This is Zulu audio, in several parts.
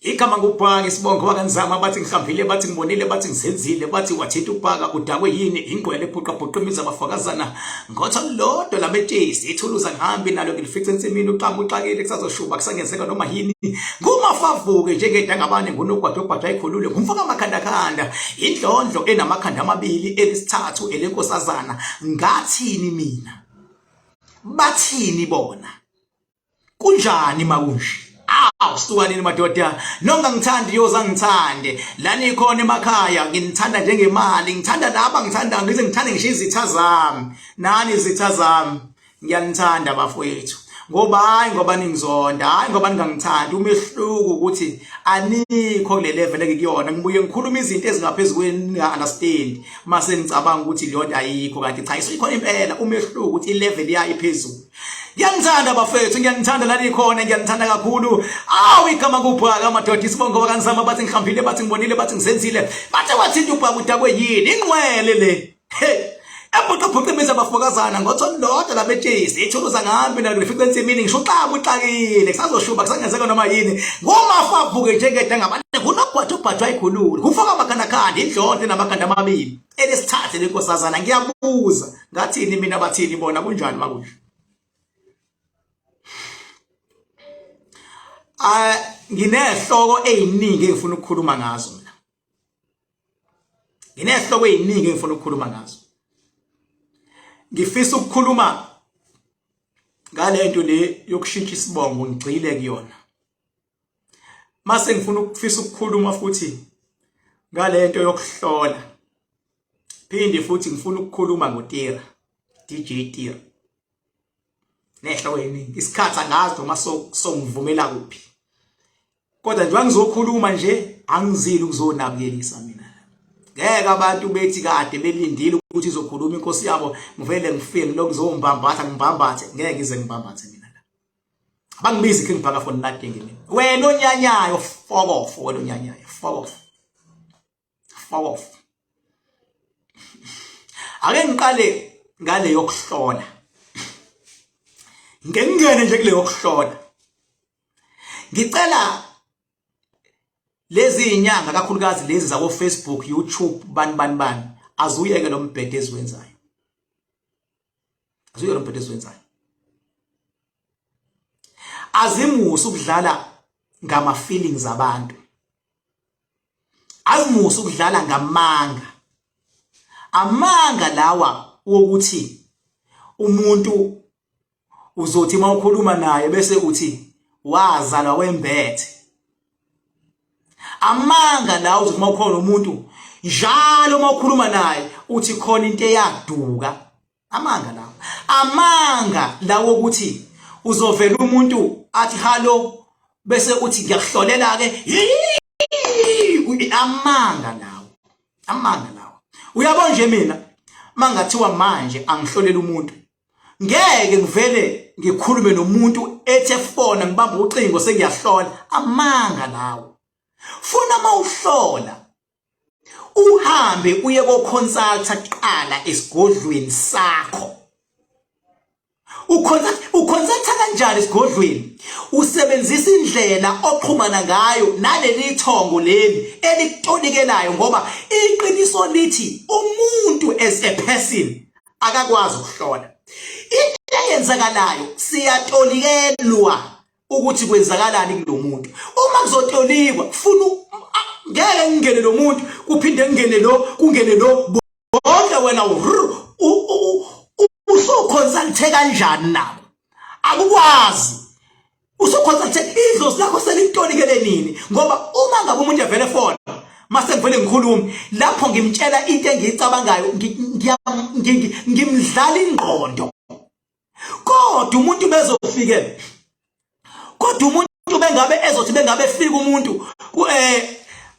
Igama nguBhaka isibongo wakanzama bathi ngihambile bathi ngibonile bathi ngisenzile bathi wathitha uBhaka udakwe yini ingwele ephuqa imiza abafakazana ngotho lodwa lametshisi ithuluza ngihambi nalo ngilifice ensimini uqhamu uxakile kusazoshuba kusangenzeka noma yini ngumafavuke njengedangabane ngunogwado obhadwa ikhulule ngumfaka amakhanda indlondlo enamakhanda amabili elisithathu elenkosazana ngathini mina bathini bona kunjani makunje Awusukanini madoda nonga ngithandi yoza ngithande lani khona emakhaya nginithanda njengemali ngithanda laba ngithanda ngize ngithande ngisho izitha zami nani izitha zami ngiyanithanda bafowethu ngoba ningizonda hayi ngoba ningangithandi umehluko ukuthi anikho kule level ekuyona ngibuye ngikhuluma izinto ezingaphezulu kweninga understand mase ngicabanga ukuthi leyo ayikho kanti cha ikhona impela umehluko ukuthi ilevel yayo iphezulu Ngiyanithanda bafethu ngiyanithanda lani khona ngiyanithanda kakhulu igama kuBhaka amadoda isibongo wakanzama bathi ngihambile bathi ngibonile bathi ngisenzile bathe wathitha uBhaka udakwe yini ingcwele le ephuqa imiza abafokazana ngotho lodwa lametshisi ithuluza ngihambi nalo ngifice ensimini ngisho uqhamu uxakile kusazoshuba kusangenzeka noma yini ngumafavuke njengedangabane kunogwado obhadwa ikhulule kufaka amakhanda indlondlo namakhanda amabili elisithathe lenkosazana ngiyabuza ngathini mina bathini bona kunjani makunje Nginehloko eziningi engifuna ukukhuluma ngazo mina. Nginehloko eziningi engifuna ukukhuluma ngazo. Ngifisa ukukhuluma ngalento le yokushintsha isibongo ngigcile kuyona. Mase ngifisa ukukhuluma futhi ngalento yokuhlola. Phinde futhi ngifuna ukukhuluma ngoTira, DJ Tira. Nehloko eziningi isikhathi angazi noma songivumela kuphi. Kodwa njengoba ngizokhuluma nje angizili ukuzonabuyelisa mina. Ngeke abantu bethi kade belindile ukuthi izokhuluma inkosi yabo ngivele ngifike ngizombambatha ngibambathe ngeke ngize ngibambathe mina la. Abangibizi King Bhaka for nothing mina. Wena onyanyayo fuck off wena onyanyayo fuck off. Fuck off. Ake ngiqale ngale yokuhlola. Ngengene nje kule yokuhlola. Ngicela lezi inyanga kakhulukazi lezi zako Facebook, YouTube, bani azuyeke lo mbhede eziwenzayo. Azuyeke lo mbhede eziwenzayo. Azimusa ukudlala ngama feelings abantu. Azimusa ukudlala ngamanga. Amanga lawa wokuthi umuntu uzothi mawukhuluma naye bese uthi wazalwa wembethe. Amanga la uzothi mawukhona umuntu njalo mawukhuluma naye uthi khona into eyaduka. Amanga lawo ukuthi uzovela umuntu athi hallo bese uthi ngiyakuhlolela ke. Amanga lawo. Uyabona nje mina mangathiwa manje angihlolela umuntu ngeke ngivele ngikhulume nomuntu ethe fona ngibamba ucingo sengiyahlola amanga lawo. Funa mawuhlola uhambe uye ko consulta qala esigodlweni sakho. Uconsulta kanjani esigodlweni? Usebenzisa indlela oxhumana ngayo naleli thongo leli elikutolikelayo ngoba iqiniso lithi umuntu as a person akakwazi ukuhlola. Into eyenzakalayo siyatolikelwa ukuthi kwenzakalani kulomuntu. Uma kuzotolikwa kufuna ngeke ngene lo muntu kuphinde ngene lo kungene lo bonke wena usoconsulte kanjani nabo akukwazi usoconsulte idlozi lakho selitolikele nini ngoba uma ngabe umuntu evele phone mase ngivele ngikhuluma lapho ngimtshela into engiyicabangayo ngimdlala ingqondo. Kodwa umuntu bezofike bengabe ezothi bengabe fika umuntu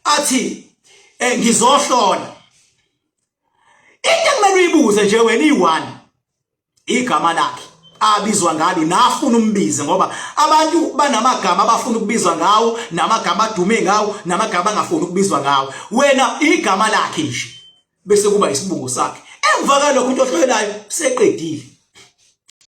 athi ngizohlola into kumele uyibuze nje wena i1 igama lakhe abizwa ngani nafuna umbize ngoba abantu banamagama abafuna ukubizwa ngawo namagama adume ngawo namagama angafuni ukubizwa ngawo. Wena igama lakhe nje bese kuba isibungu sakhe emva kwalokho into ohlolayo seqedile.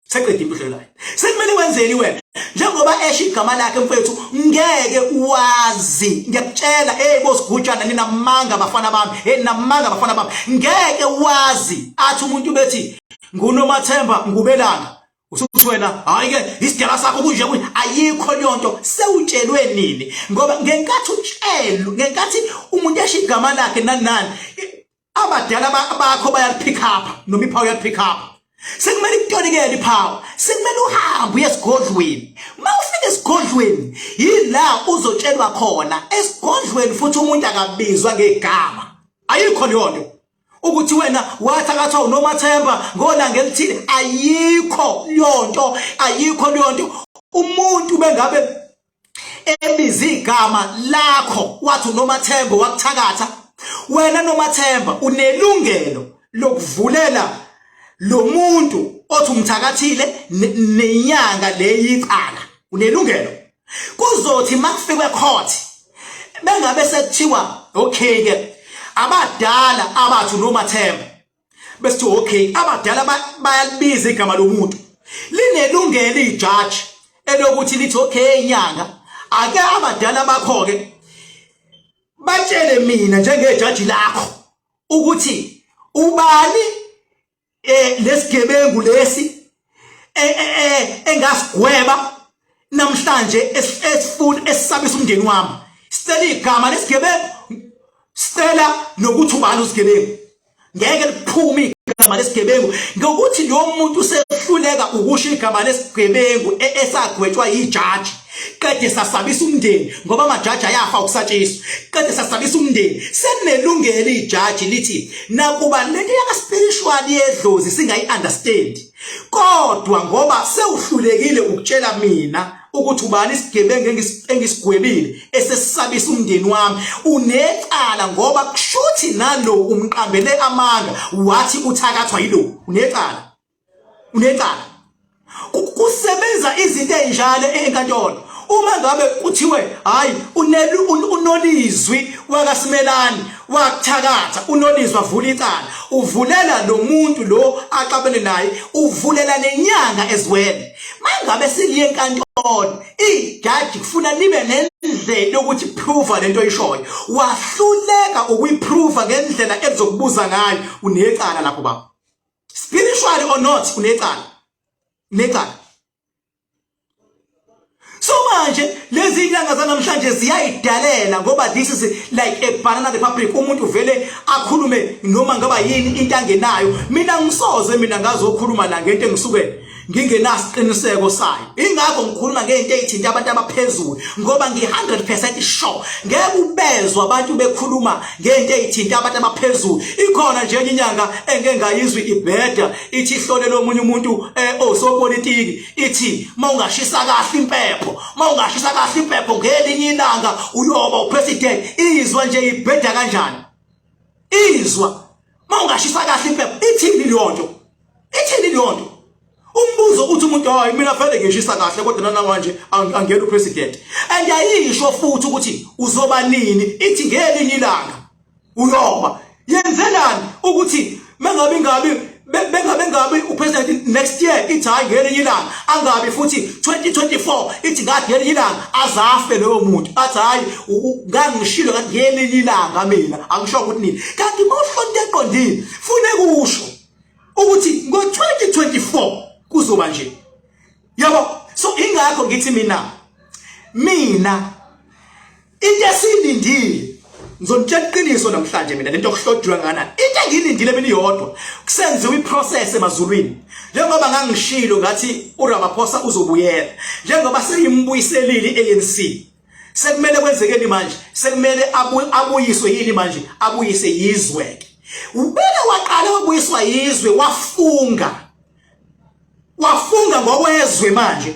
Seqedile imfihlo layo. Sekumele wenzeni wena? Njengoba esho igama lakhe mfethu, ngeke wazi. Ngiyakutshela bosigujana ninamanga bafana bami. Namanga bafana bami. Ngeke wazi athi umuntu bethi nguNomathemba ngubelanga. Usuthi wena hayi ke isidala sakho kunje ayikho leyonto sewutshelwe nini ngoba ngenkathi utshelwe ngenkathi umuntu esho igama lakhe nanani abadala bakho bayalipick up noma iphawu yalipick up sekumele ikutonikele iphawu sekumele uhambe uye esigodlweni mawufika esigodlweni yila uzotshelwa khona esigodlweni futhi umuntu akabizwa ngegama ayikho leyonto ukuthi wena wathakatha uNomathemba ngolanga elithile ayikho leyonto umuntu bengabe ebiza igama lakho wathi uNomathemba wakuthakatha wena Nomathemba unelungelo lokuvulela lo muntu othi umthakathile nenyanga leyicala unelungelo kuzothi makufike court bengabe sekuthiwa okay ke abadala abathi uNomathemba besithi okay abadala bayalibiza igama lomuntu linelungelo ijudge elokuthi lithi okay inyanga ake abadala bakho ke batshele mina njengejudge lakho ukuthi ubani lesigebengu lesi engasigweba namhlanje esifuna esisabisa umndeni wami sicela igama lesigebengu Stella nokuthi ubani usigebengu ngeke liphume igama lesigebengu ngokuthi lo muntu usehluleka ukusho igama lesigebengu esagwetshwa yijudge kade sasabisa umndeni ngoba amajaji ayafa ukusatshiswa kade sasabisa umndeni senelungelo ijudge lithi nakuba lento yaka spiritual yedlozi singayi understand kodwa ngoba sewuhlulekile ukutshela mina ukuthi ubani isigebengu engisigwebile esesisabisa umndeni wami unecala ngoba kushuthi nalo umqambele amanga wathi uthakathwa yilo unecala kusebenza izinto ezinjalo enkantolo uma ngabe kuthiwe hayi unolizwi wakasimelani wakuthakatha unolizwa vula icala uvulela lo muntu lo axabene naye uvulela nenyanga ezwele mangabe siliye enkantolo ijudge kufuna nibe nendlela yokuthi prove lento oyishoyo wahluleka ukuyiprove ngendlela ezokubuza ngayo unecala lapho baba spiritually or not unecala so manje lezi inyanga zanamhlanje ziyayidalela ngoba this is like a banana republic umuntu vele akhulume noma ngaba yini into angenayo mina ngisoze ngazokhuluma la ngento engisuke ngingenasiqiniseko sayo ingakho ngikhuluma ngento ezithinta abantu abaphezulu ngoba ngi100% sure ngeke ubezwe abantu bekhuluma ngento ezithinta abantu abaphezulu ikhona nje inyanga engeke ngayizwi ibheda ithi ihlole lo munye umuntu osopolitiki ithi mawungashisa kahle impepho ngelinye ilanga uyoba upresident izwa nje ibheda kanjani izwa mawungashisa kahle impepho ithini liyonto umbuzo uthi umuntu hayi mina fanele ngishisa kahle kodwa namanje angena upresident and ayisho futhi ukuthi uzoba nini ithi ngelinye ilanga uyoba yenzelani ukuthi bengabe upresident next year ithi hayi ngelinye ilanga angabi futhi 2024 ithi ngathi ngelinye ilanga azafe lowo muntu athi hayi ngangishilo ngathi ngelinye ilanga mina angisho ukuthi nini kanti mawuhlonto eqondile fune kusho ukuthi ngo2024 kuzoba nje yabo so ingakho ngithi mina into esilindile ngizonitshela iqiniso namhlanje mina lento okuhlodwa ngana into engilindile mina iyodwa kusenziwa iprocess emazulwini njengoba ngangishilo ngathi uRamaphosa uzobuyela njengoba seyimbuyiselile iANC sekumele kwenzekeni manje sekumele abuyiswe yini manje abuyise yizwe ubeka waqala wabuyiswa yizwe wafunga ngokwezwe manje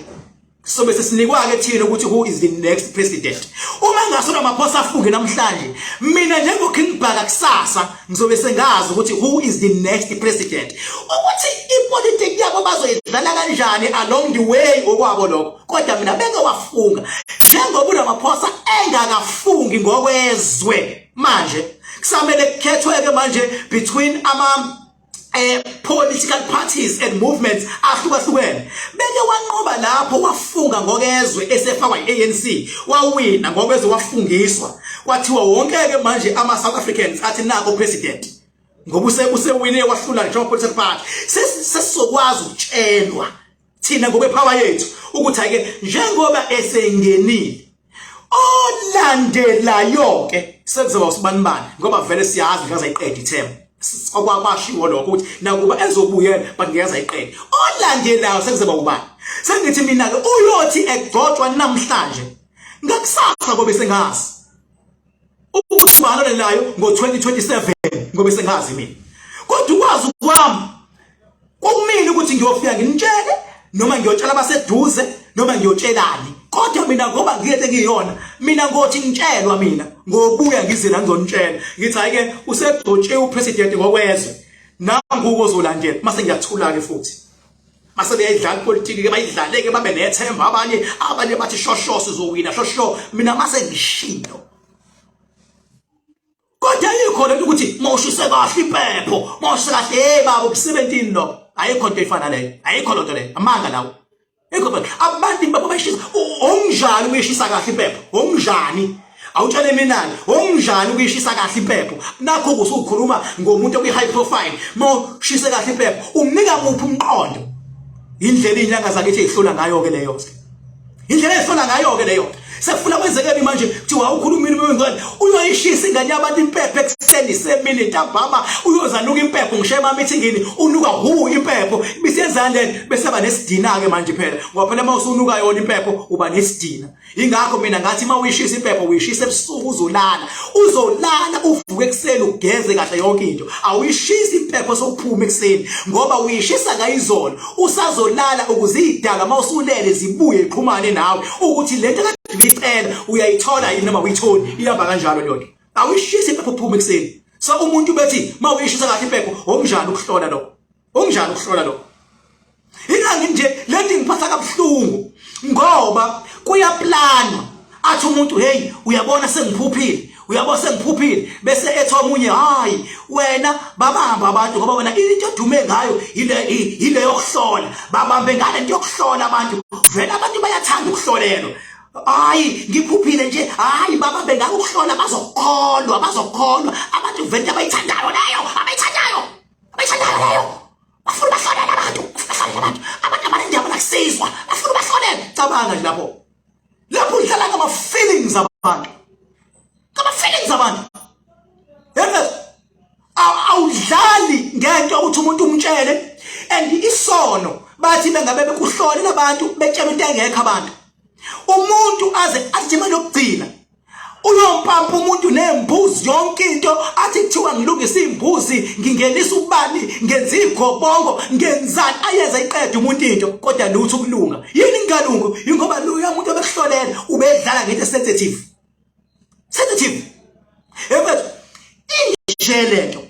so bese sinikwa ke thina ukuthi who is the next president uma ngaso Ramaphosa afunge namhlanje mina njengoKing Bhaka kusasa ngizobe sengazi ukuthi who is the next president ukuthi ipolitiki yabo bazoyidlala kanjani along the way okwabo lokho kodwa mina beke wafunga njengoba uRamaphosa engakafungi ngokwezwe manje kusamele kukhethweke manje between political parties and movements ahlukahlukene beke wanqoba lapho wafunga ngokezwe esefakwa iANC wawina ngokezwe wafungiswa kwathiwa wonke ke manje ama South Africans athi nako president ngoba usewine wahlula nje political party sesizokwazi ukutshelwa thina ngobe power yethu ukuthi ake njengoba esengenile olandelayo ke sekuzoba usibanibani ngoba vele siyazi ngaza iqeda ithemba okwashiwo lokho ukuthi nakuba ezobuyela but ngiyeza iqeda olandelayo sekuzoba ubani sengithi mina ke uyothi egcotshwa namhlanje ngakusasa ngobe sengazi ukuthi ubalolelayo ngo2027 ngobe sengazi mina kodwa ukwazi kwami kumina ukuthi ngiyofika nginitshele noma ngiyotshela abaseduze noma ngiyotshelani kodwa mina ngoba ngiyethe ngiyona mina ngothi ngitshelwa mina ngobuya ngizela ngizonitshela ngithi ayike usegcotshe upresident ngokwezwe nanguko ozolandela mase ngiyathula ke futhi mase beyidlala politics ke bayidlale ke babe nethemba abanye bathi shosho sizowina shosho mina mase ngishilo kodwa yikho lento ukuthi mawushise kahle impepho mawushise kahle baba ku17 lo ayikho into efana leyo ayikho lonto leyo amanga lawo ekho abantu babo bayishisa ongjani uyishisa kahle impepho ongjani awutshele mina ongjani ukuyishisa kahle impepho nakho kusukhuluma ngomuntu oku high profile mawushise kahle impepho umnika muphi umqondo indlela inyanga zakithi ezihlola ngayo ke leyo indlela ezihlola ngayo ke leyo sefuna kwenzekeni manje kuthiwa ukhuluma ingane uyoyishisa ingane yabantu impepho ekuseni semini ntambama uyozanuka impepho ngishema meetingini unuka impepho bisiyenzani bese ba nesidina ke manje phela ngoba phela mawusunuka yona impepho uba nesidina ingakho mina ngathi mawuyishisa impepho uyishisa ebusuku uzolala uvuke ekseni ugeze kahle yonke into awuyishisa impepho sokuphuma ekseni ngoba uyishisa ngayizolo usazolala ukuze idala mawusulele zibuye iqhumane nawe ukuthi lento ngicela uyayithola yini noma uyitholi ihamba kanjalo leyo awuyishisa impepho uphuma ekseni so umuntu bethi mawuyishisa kahle impepho ongjani ukuhlola lo ongjani ukuhlola lo ingangi nje lento ngiphatha kabuhlungu ngoba kuyaplanwa athi umuntu hey uyabona sengiphuphile bese ethi omunye hayi wena babamba abantu ngoba wena into edume ngayo ile yokuhlola babambe ngale into yokuhlola abantu vele abantu bayathanda ukuhlolelwa hayi ngiphuphile nje hayi babambe ngale ukuhlola bazokholwa abantu vele abayithandayo leyo bafuna bahlolele abantu abaningi abakusizwa bafuna bahlolele cabanga nje lapho udlala ngama feelings abantu awudlali ngento ukuthi umuntu umtshele and isono bathi bengabe bekuhlolela abantu betshela into engekho abantu umuntu athi lokugcina uyompampa umuntu nembuzi yonke into athi kuthiwa ngilungisa imbuzi ngingenisa ubani ngenza igobongo ngenzani ayenza iqeda umuntu into kodwa lutho ukulunga yini ngalungu ingoba loya umuntu obekuhlolela ubedlala ngento sensitive injelento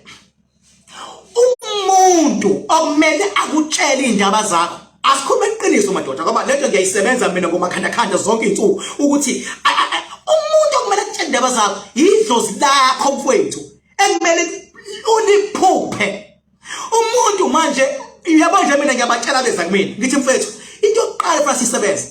umuntu okumele akutshele indaba zakho asikhuluma iqiniso madoda ngoba lento ngiyayisebenza mina ngomakhanda zonke insuku ukuthi umuntu okumele akutshele indaba zakho idlozi lakho mfowethu ekumele uliphuphe umuntu manje uyabo nje mina ngiyabatshela beza kumina ngithi mfowethu into yokuqala futhi sisebenza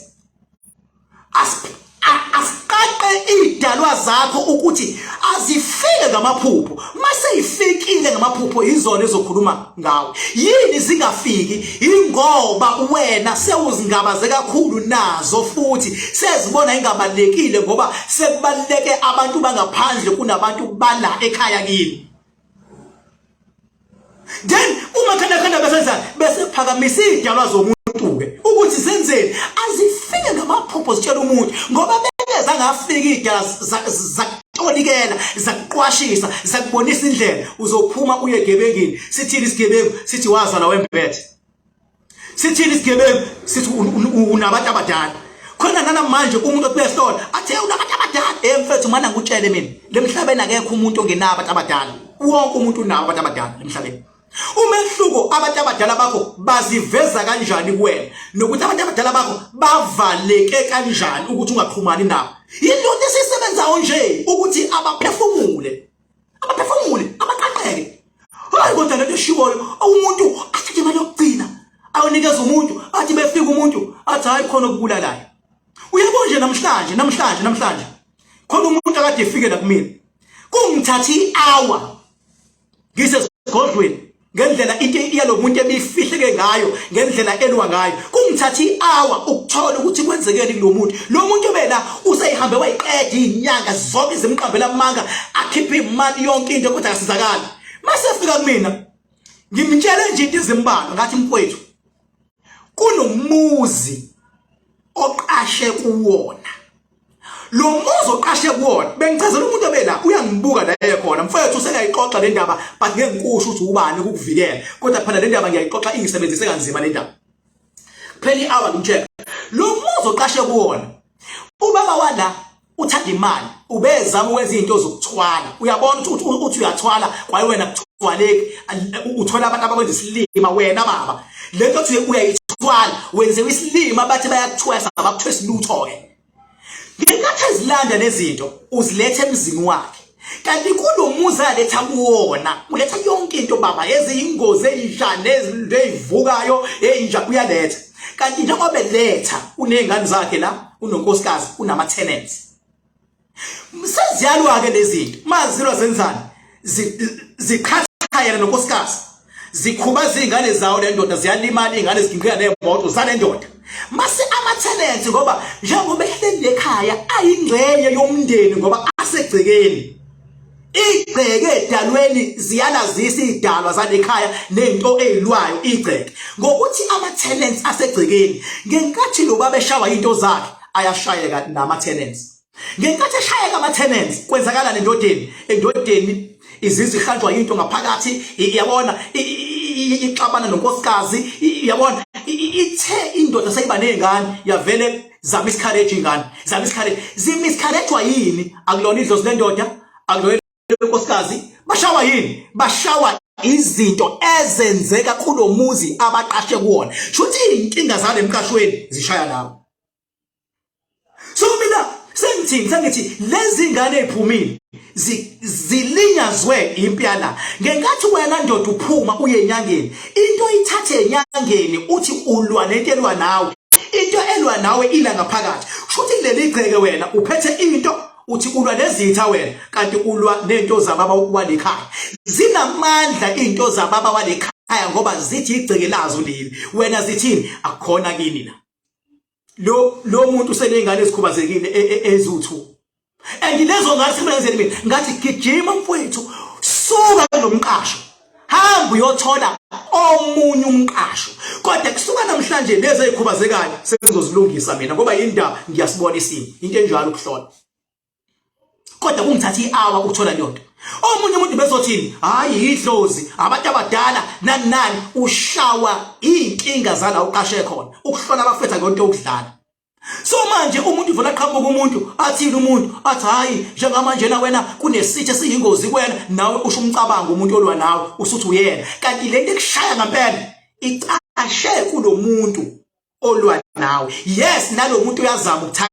asiqaqe idalwa zakho ukuthi azifike ngamaphupho mase ifikile ngamaphupho izona ezokhuluma ngawo yini zingafiki ingoba wena sewuzingabaze kakhulu nazo futhi sezibona ingabalekile ngoba sekubaleke abantu bangaphandle kunabantu bala ekhaya kini then uma khanda bese phakamisa idalwa zomuntu ke ukuthi senzeni azifike ngamaphupho zitshela umuntu ngoba bengeza ngafika idala zakutholikela zakuqwashisa zakubonisa indlela uzophuma uye egebengini sithini isigebengu sithi wazana wembethe sithini isigebengu sithi unabantu abadala khona namanje umuntu opehlola athi unabantu abadala mfethu mana ngutshele mina lemhlabeni akekho umuntu ongenabantu abadala wonke umuntu unawo abantu abadala emhlabeni umehluko abantu abadala bakho baziveza kanjani kuwena nokuthi abantu abadala bakho bavaleke kanjani ukuthi ungaxhumani nabo yinto esisebenzayo nje ukuthi abaphefumule abaqaqeke Hayi kodwa lento eshiwoyo umuntu athathe imali yokugcina awunikeza umuntu athi befika umuntu athi hayi khona ukubulalayo. Uyabona nje namhlanje khona umuntu akade efike la kumina kungithatha i-hour ngisesigodlweni ngendlela into yalomuntu ebifihleke ngayo ngendlela elwa ngayo kungithatha i-hour ukuthola ukuthi kwenzekeni kulomuntu lo muntu bela useyihambe wayiqeda inyanga zonke izimqambela amanga akhiphe imali yonke into kodwa akasizakala. Masefika kumina ngimtshele nje into izimbalwa ngathi mfowethu kunomuzi oqashe kuwona. Lo muzi oqashe kuwona bengichazela umuntu obela uyangibuka la ekhona mfowethu usengayixoxa le ndaba but ngeke ngikusho ukuthi ubani ukukuvikela kodwa phela le ndaba ngiyayixoxa ingisebenzise kanzima le ndaba. Phela i-hour ngimcheck lo muzi oqashe kuwona ubaba wala uthanda imali ubezama ukwenza izinto zokuthwala. Uyabona ukuthi uyathwala kwaye wena kuthwaleki uthola abantu abakwenza isilima wena baba lento uthi uyayithwala wenze isilima bathi bayakuthwesa abakuthwesa lutho ke. Ngenkathi ezilanda lezinto uzilethe emzini wakhe kanti kulomuzi aletha kuwona uletha yonke into baba eziyingozi eyijane ezivukayo enja uyaletha kanti njengoba eletha unezingane zakhe la unonkosikazi unama tenants. Seziyalwa ke lezinto mazilwa zenzani ziqhathayela nonkosikazi zikhubaza izingane zawo le ndoda ziyalimala izingane ziginqika nemoto zale ndoda. Mase ama-tenants ngoba njengoba ehleli ekhaya ayingxenye yomndeni ngoba asegcekeni igceke edalweni ziyalazisa idalwa zale ekhaya nento ezilwayo igceke ngokuthi ama-tenants asegcekeni ngenkathi lo baba eshawa into zakhe ayashayeka nama-tenants. Ngenkathi eshayeka ama-tenants kwenzakala endodeni izizwe ihanjwa into ngaphakathi yabona ixabana nonkosikazi yabona ithe indoda sayiba nezingane yavele zama miscarriage ingane zama miscarriage zimiscarriage yini akulona idlozi lendoda akulona inkosikazi bashawa yini bashawa izinto ezenzeka kulomuzi abaqashe kuwona shuthi inkinga zale emqashweni zishaya lawo. So mina sengithi lezi ngane eziphumile zilinyazwe impyala ngenkathi wena ndoda uphuma uye enyangeni into ithathe enyangeni uthi ulwa nento elwa nawe into elwa nawe ila ngaphakathi shuthi kuleli igceke wena uphethe into uthi ulwa nezitha wena kanti ulwa nento zababa walekhaya zinamandla into zababa walekhaya ngoba zithi igceke lazo leli wena zithini akukhona kini la lo muntu usenengane ezikhubazekile ezuthu and lezo ngane simenzeni mina ngathi gijima mfowethu suka lomqasho hamba uyothola omunye umqasho kodwa kusuka namhlanje lezi ezikhubazekayo sengizozilungisa mina ngoba indaba ngiyasibona isimo into enjalo ukuhlola kodwa kungithatha i-hour ukuthola lento. Omunye umuntu bezothini hayi idlozi abantu abadala nani ushawa inkinga zala uqashe khona ukuhlola abafetha ngento okudlala. So manje umuntu uvela qhamuka umuntu athini umuntu athi hayi njengamanje na wena kunesithe siyingozi kuwena nawe usho umcabango umuntu olwa nawe usuthi uyena kanti lento ekushaya ngempela iqashe kulomuntu olwa nawe. Yes nalo muntu uyazama ukuthakatha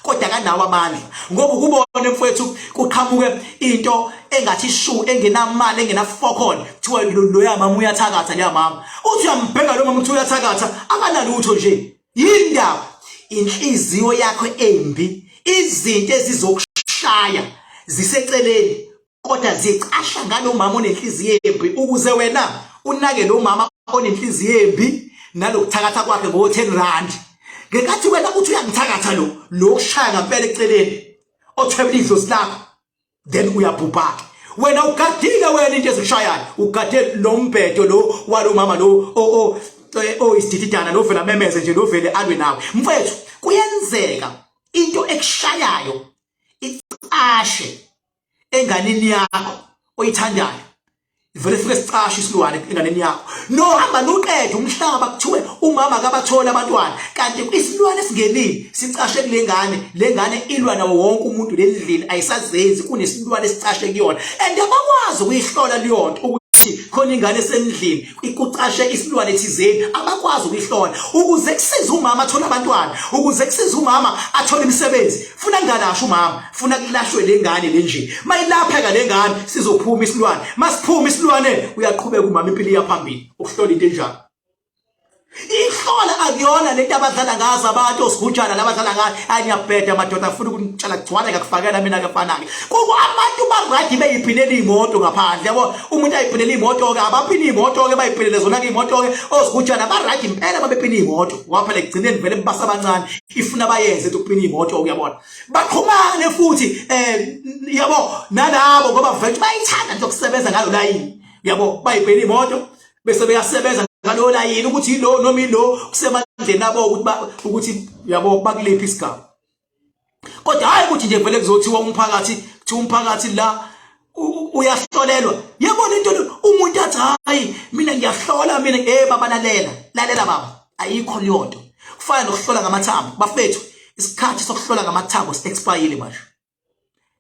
kodwa kanawo amandla ngoba ukubona mfowethu kuqhamuke into engathi shu engenamali engenafokon kuthiwa lo yamama uyathakatha le mama uthi uyambheka lo mama uthi uyathakatha akanalutho nje yindaba inhliziyo yakho embi izinto ezizokushaya ziseceleni kodwa ziqasha ngalo mama onenhliziyo embi ukuze wena unake lo mama onenhliziyo embi nalokuthakatha kwakhe ngo10 rand ngenkathi wena uthi uyangithakatha lo kushaya ngempela eceleni othwebula idlozi lakho then uyabhubha wena ugadile wena into ezikushayayo ugade lo mbhedo lo walo mama lo isidididana lo vela memeze nje lo vele alwe nawe mfethu kuyenzeka into ekushayayo iqashe enganeni yakho oyithandayo vele fike sicashe isilwane enganeni yakho no hamba noqeda umhlaba kuthiwe umama akabathola abantwana kanti isilwane esingenile sicashe le ngane ilwa nawo wonke umuntu lendlini ayisazenzi kunesilwane esicashe kuyona and abakwazi ukuyihlola leyo nto ukuthi khona ingane esendlini ikucashe isilwane thizeni abakwazi ukuyihlola ukuze kusize umama athola abantwana ukuze kusize umama athola imisebenzi funa ngalasho umama funa kulashwe lengane lenje mayilapheka lengane sizophuma isilwane masiphuma isilwane uyaqhubeka umama impilo yaphambili ukuhlola into enjalo ihlola akuyona lento abadlala ngazo abantu osigujana labadlala ngayo ayiyabheda madoda afuna ukunitshela gcwala ngakufakela mina kafanake kuko abantu baradi beyiphilele imoto ngaphandle yabo umuntu ayiphilele imoto ke abaphini imoto ke bayiphilele zona ke imoto ke osigujana baradi impela babephini imoto waphela egcineni vele basa abancane ifuna bayenze ukuphini imoto uyabona baqhumane futhi yabo nalabo ngoba vele bayithanda nje ukusebenza ngalo layini yabo bayiphini imoto bese beyasebenza ngalola yini ukuthi lo noma lo kusemandleni abo ukuthi yabo bakulephi isigaba kodwa hayi ukuthi nje vele kuzothiwa umphakathi la uyahlolelwa yabona into umuntu athi hayi mina ngiyahlola mina baba lalela baba ayikho liyonto kufana nokuhlola ngamathambo bafethu isikhathi sokuhlola ngamathambo expire manje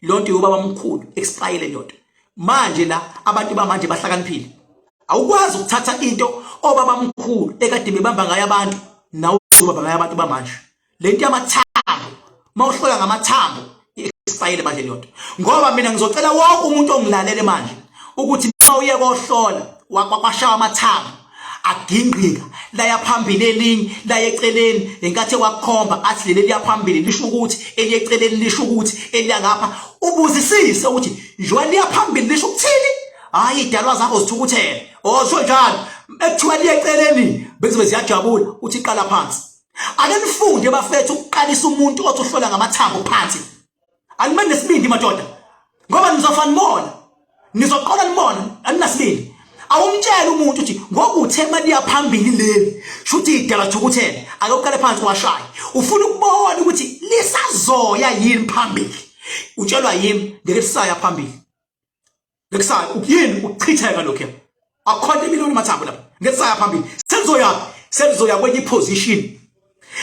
lonto yobaba omkhulu expire leyonto manje la abantu bamanje bahlakaniphile awukwazi ukuthatha into obaba omkhulu ekade bebamba ngayo abantu nawo ubaba ngayo abantu bamanje lento yamathambo mawuhlola ngamathambo expire manje leyonto ngoba mina ngizocela wonke umuntu ongilalele manje ukuthi mawuye kohlola wakwashawa amathambo agingqika la yaphambili elinye la eceleni enkathi wakhomba athi leli yaphambili lisho ukuthi eliyeceleni lisho ukuthi eliyangapha ubuzisise ukuthi njalo liyaphambili lisho ukuthini hayi idalwa zakho zithukuthele osho njalo ekuthiwa liyeceleni bese ziyajabula uthi iqala phansi ake nifunde bafethu ukuqalisa umuntu othi uhlola ngamathambo phansi alimane nesibindi madoda ngoba nizofana nibona nizoqala nibona aninasibindi awumtshela umuntu uthi ngokuthe mali yaphambili leli shuthi idala thukuthele ake uqale phansi washaya ufuna ukubona ukuthi lisazoya yini phambili utshelwa yimi ngeke lisaya phambili lekusaya ukuyini ukuchitheka lokho akhona imiliyoni mathambo lapha ngesaya phambili selizoya kwenye position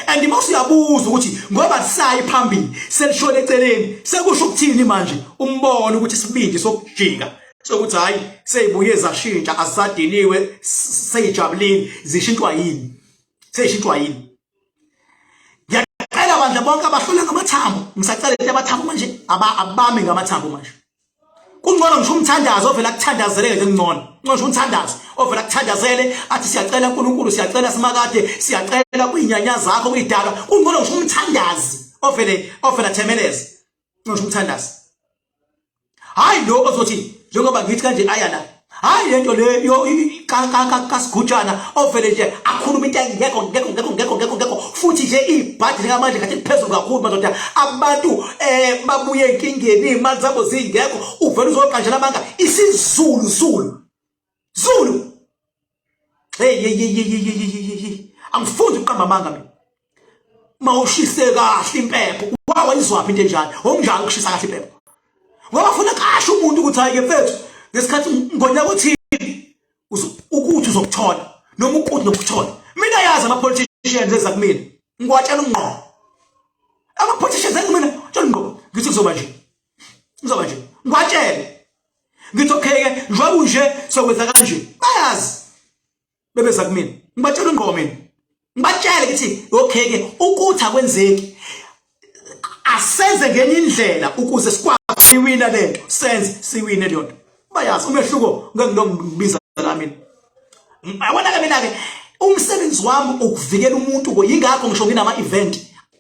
and mase uyabuza ukuthi ngoba lisayi phambili selishona eceleni sekusho ukuthini manje umbono ukuthi isibindi sokujika sokuthi hayi seyibuye zashintsha asadiniwe seyijabulini zishintshwa yini ngiyacela abantu bonke abahlola ngamathambo ngisacela ukuthi amathambo manje abame ngamathambo manje kungcono ngisho umthandazo ovela kuthandazele nje ngcono ngisho umthandazo ovela kuthandazele athi siyacela uNkulunkulu siyacela simakade siyacela kuyinyanya zakho kuyidalwa kungcono ngisho umthandazi ovela themeleze ngisho umthandazi hayi lo ozothi njengoba ngithi kanje aya la hayi lento leyo kasigujana ovele nje akhuluma into engekho futhi nje ibhadi njengamanje ngathi liphezulu kakhulu madoda abantu babuye enkingeni imali zabo zingekho uvela uzoqanjela amanga isizulu hey angifundi uqamba amanga mina mawushise kahle impepho wawa izwaphi into enjalo ongjani ukushisa kahle impepho ngoba ufuna kasho umuntu ukuthi hayi ke mfethu ngesikhathi ngonyaka othini ukuthi uzokuthola noma ukuthi nokuthola mina yazi ama politicians ezakumina ngiwatshela ungqo ama politicians ezakumina tshela ungqo ngithi kuzoba nje ngiwatshele ngithi okay ke njengoba nje sokwenza kanje bayazi bebeza kumina ngibatshela ungqo mina ngibatshele ngithi okay ke ukuthi akwenzeki asenze ngenye indlela ukuze sikwazi siwina lento senze siwine lento bayazi umehluko ngengilongibiza la mina abona ke mina ke umsebenzi wami ukuvikela umuntu yingakho ngisho nginama event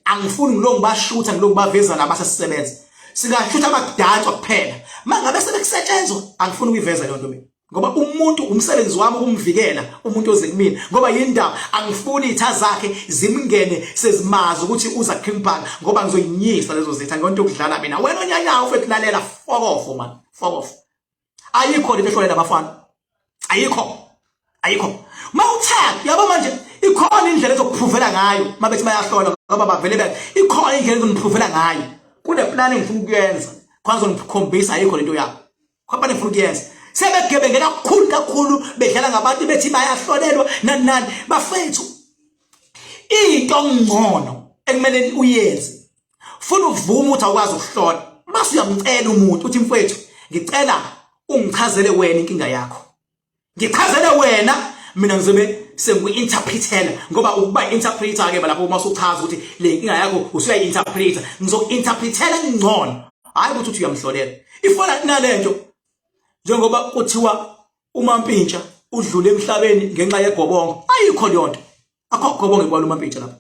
angifuni ngilongibashutha ngilongibaveza nabasesisebenza singashutha abakudanswa kuphela mangabe sebekusetshenzwa angifuni ukuyiveza lento mina ngoba umuntu umsebenzi wami ukumvikela umuntu oze kumina ngoba yindaba angifuni itha zakhe zimngene sezimazi ukuthi uza kukhimphaka ngoba ngizoyinyisa lezo zitha ngonto ukudlala mina wena onyanya ufethu lalela fuck off ayikho lento ehlolela abafana ayikho mawuthanda yabo manje ikhona indlela ezokuphuvela ngayo mabethi bayahlola ngoba bavele ikhona indlela ezoniphuvela ngayo kune plan engifuna ukuyenza kwanza ngikhombisa ayikho lento yakho khapha ngifuna ukuyenza sebegebengela kakhulu bedlala ngabantu bethi bayahlolelwa nani bafethu into ngcono ekumele uyenze funa ukuvuma ukuthi awukwazi ukuhlola base uyamcela umuntu uthi mfethu ngicela ungichazele wena inkinga yakho Ngichazela wena mina ngizobe sengiyi-interpretela ngoba ukuba interpreter ke lapho uma usuchaza ukuthi le inkinga yakho usuyayi-interpreter ngizoku-interpretela ngcono hayi ukuthi uthi uyamhlolela ifana nalento njengoba kuthiwa uMampintsha udlule emhlabeni ngenxa yegobongo ayikho lonto akho gobongo kwalo uMampintsha lapha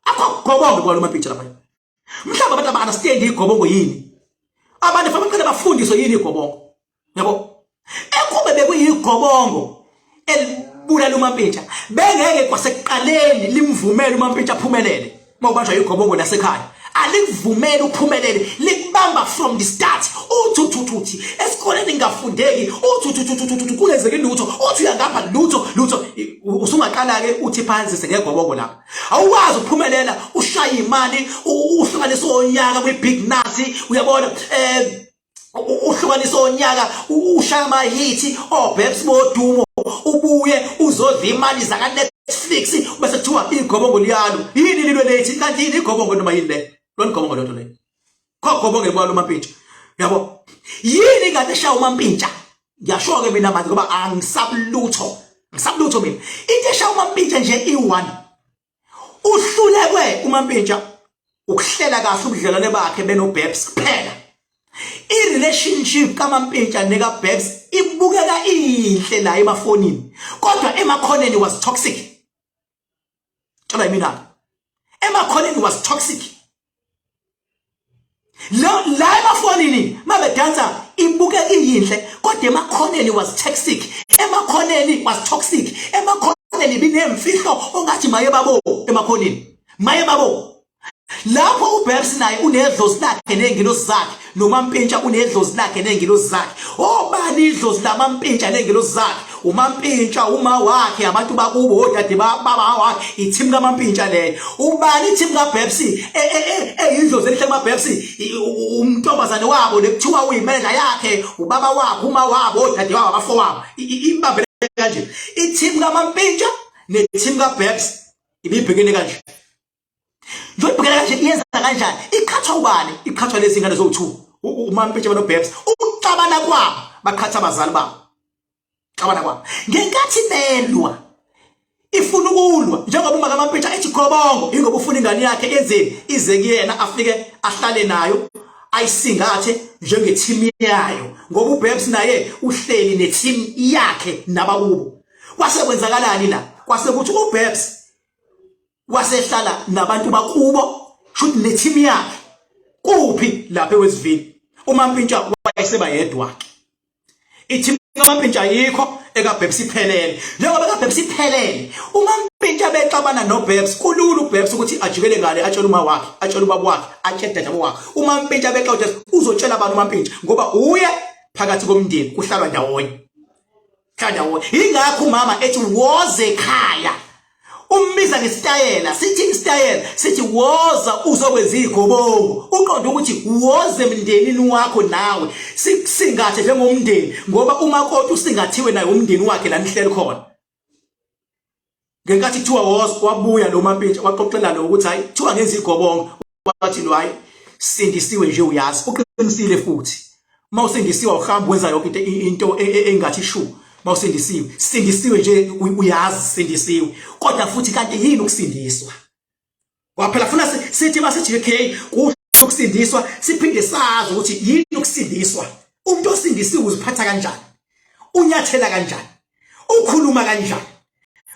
akho gobongo kwalo uMampintsha lapha mhlawumbe abantu aba-understand igobongo yini abantu fanele baqale bafundiswe yini igobongo yabo ekube bekuyigobongo elibulala uMampintsha bengeke kwasekuqaleni limvumele uMampintsha aphumelele mawubanjwa igobongo lasekhaya alikuvumele uphumelele likubamba from the start uthi esikoleni ngafundeki uthi kungenzeki lutho uthi uyangapha lutho usungaqala ke uthi phansi ngegobongo lapha awuwazi ukuphumelela ushaya imali uhlukanisa onyaka kwi-big nasi uyabona uhlukanisa onyaka ushaya ama-hit obebs bodumo ubuye uzodla imali zaka-Netflix bese kuthiwa igobongo liyalo yini lilwe lethi kanti yini igobongo noma yini le lona igobongo lonto le khogobongo kwalo uMampintsha yabo yini kade eshaya uMampintsha ngiyasho-ke mina manje ngoba angisabulutho mina into eshaya uMampintsha nje i-1 uhlulekwe uMampintsha ukuhlela kahle ubudlelwane bakhe benobebs kuphela i-relationship kaMampintsha nekaBebs ibukeka inhle la emafonini kodwa emakhoneni was toxic tshela mina emakhoneni was toxic la emafonini mabedansa ibukeka inhle kodwa emakhoneni was toxic emakhoneni was toxic emakhoneni binemfihlo ongathi maye babo emakhoneni maye babo lapho uBebs naye unedlozi lakhe nengilosi zakhe noMampintsha unedlozi lakhe nengilosi zakhe obani idlozi laMampintsha nengilosi zakhe uMampintsha uma wakhe abantu bakubo odade baba wakhe i-team kaMampintsha leyo ubani i-team kaBebs eyidlozi elihle kaBebs umntombazane wabo lekuthiwa uyimanager yakhe ubaba wakhe uma wabo odade wabo abafowabo ibambele kanje i-team kaMampintsha ne-team kaBebs ibibhekene kanje njoyibhekela kanje iyenza kanjani iqhathwa ubani iqhathwa lezi ngane zo2 uMampintsha noBebs uxabana kwabo baqhatha abazali babo xabana kwabo ngenkathi nelwa ifuna ukulwa njengoba uma kaMampintsha ethi gobongo ingoba ufuna ingane yakhe enzeni ize kuyena afike ahlale nayo ayisingathe njenge-team yayo ngoba uBebs naye uhleli ne-team yakhe nabakubo kwasekwenzakalani la kwasekuthi uBebs wasehlala nabantu bakubo shothi ne-team yakhe kuphi lapha eWestville uMampintsha wayeseba yedwa i-team kaMampintsha ayikho ekaBebs iphelele njengoba kaBebs iphelele uMampintsha bexabana noBebs kulula uBebs ukuthi ajikele ngale atshela uma wakhe atshela ubaba wakhe atshela dadabo wakhe uMampintsha bexoxa uzotshela abantu uMampintsha ngoba uye phakathi komndeni kuhlalwa ndawonye ingakho umama ethi woze ekhaya umbiza ngesitayela sithi isitayela sithi woza uzokwenza igobongo uqonda ukuthi woze emndenini wakho nawe singathe njengomndeni ngoba umakoti usingathiwe naye umndeni wakhe la nihleli khona ngenkathi kuthiwa wabuya lo Mampintsha waxoxela lo ukuthi hayi kuthiwa ngenza igobongo wathi lo hayi sindisiwe nje uyazi uqinisile futhi mawusindisiwa uhamba wenza yonke into engathi shu mawusindisiwe nje uyazi sindisiwe kodwa futhi kanti yini ukusindiswa waphela funa sithi masithi okay ukusindiswa siphinde sazi ukuthi yini ukusindiswa umuntu osindisiwe uziphatha kanjani unyathela kanjani ukhuluma kanjani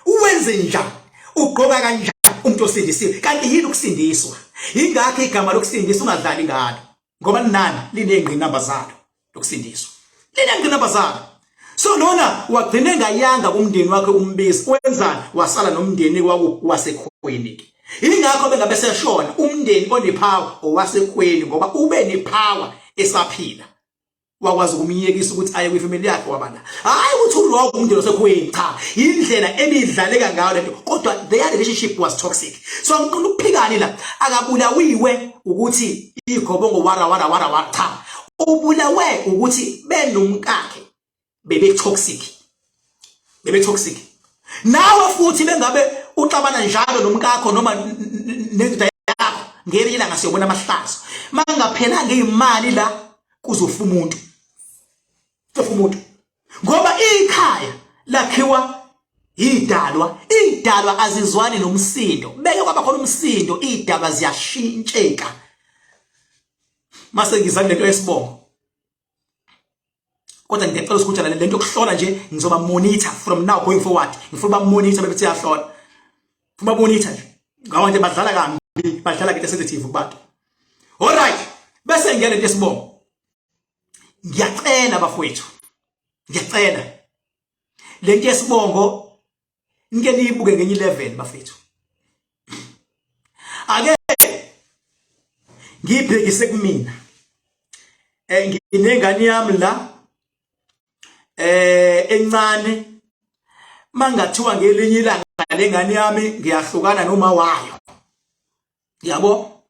uwenze njani ugqoka kanjani umuntu osindisiwe kanti yini ukusindiswa ingakho igama lokusindiswa ungadlali ngalo ngoba nani linengqinamba zalo lokusindiswa linengqinamba zalo so lona wagcine ngayanga kumndeni wakhe umbisi wenzani wasala nomndeni wasekhweni ingakho bengabe seshona umndeni onepower owasekhweni ngoba ube nepower esaphila wakwazi ukumyekisa ukuthi aye kwifamily yakhe wabana hayi ukuthi urogo umndeni osekhweni cha indlela emidlaleka ngayo lento kodwa their relationship was toxic so ngiqonda ukuphikani la akabulawiwe ukuthi igobongo wara cha ubulawe ukuthi benomkakhe bebe toxic nawe futhi bengabe uxabana njalo nomkakho noma nendoda yakho ngelinye ilanga siyobona amahlazo mangaphelanga imali la kuzofa umuntu Ngoba ikhaya lakhiwa idalwa azizwani nomsindo. Beke kwaba khona umsindo, idalwa ziyashintsheka. Mase ngizani lento yesibongo. Kodwa ngicela ukukhuthala lento yokuhlola nje ngizoba monitor from now going forward. Ngifuna monitor bese siyahlola. Ngifuna monitor nje. Ngawa nje badlala kambi, badlala into sensitive kubantu. All right. Bese ngiyale lento yesibongo. Ngiyacela bafowethu. Ngiyacela. Lento yesibongo ngeke niyibuke ngenye level bafethu. Ake ngibhekise kumina. Nginengane yami la encane mangathiwa ngelinye ilanga lengane yami ngiyahlukana noma wayo. Yabo?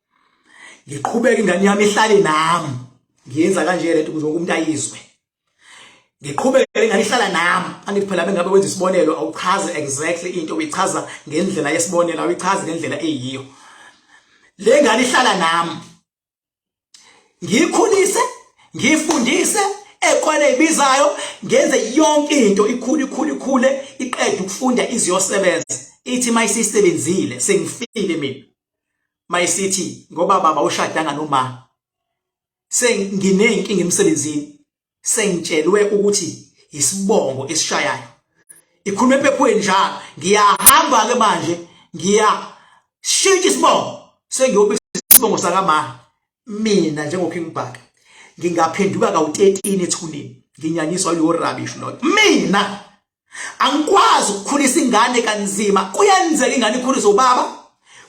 Ngiqhubeka ingane yami ihlale nami. Ngiyenza kanje lento ukuze umuntu ayizwe. Ngiqhubeke ingane ihlala nami. Angithi phela bengabe wenza isibonelo awuchaze exactly into uyichaza ngendlela yesibonelo awuyichaze ngendlela eyiyo. Le ngane ihlala nami. Ngikhulise, ngifundise ekwale ibizayo, ngenze yonke into ikhule iqedwe ukufunda iziyosebenza. Ithi mayisisebenzile sengifile mina. Mayisithi ngoba baba ushadanga noma. Senginenkinga emsebenzini. Sengitshelwe ukuthi isibongo esishayayo. Ikhulume ephepweni njalo. Ngiyahamba ke manje, ngiyashintsha isibongo. Sengiyobisa isibongo sakamama. Mina njengoKing Bhaka ngingaphenduka ka-13 ethuneni. Nginyanyiswa yiwo rubbish lo. Mina angikwazi ukukhulisa ingane kanzima. Kuyenzeka ingane ikhuliswe ubaba.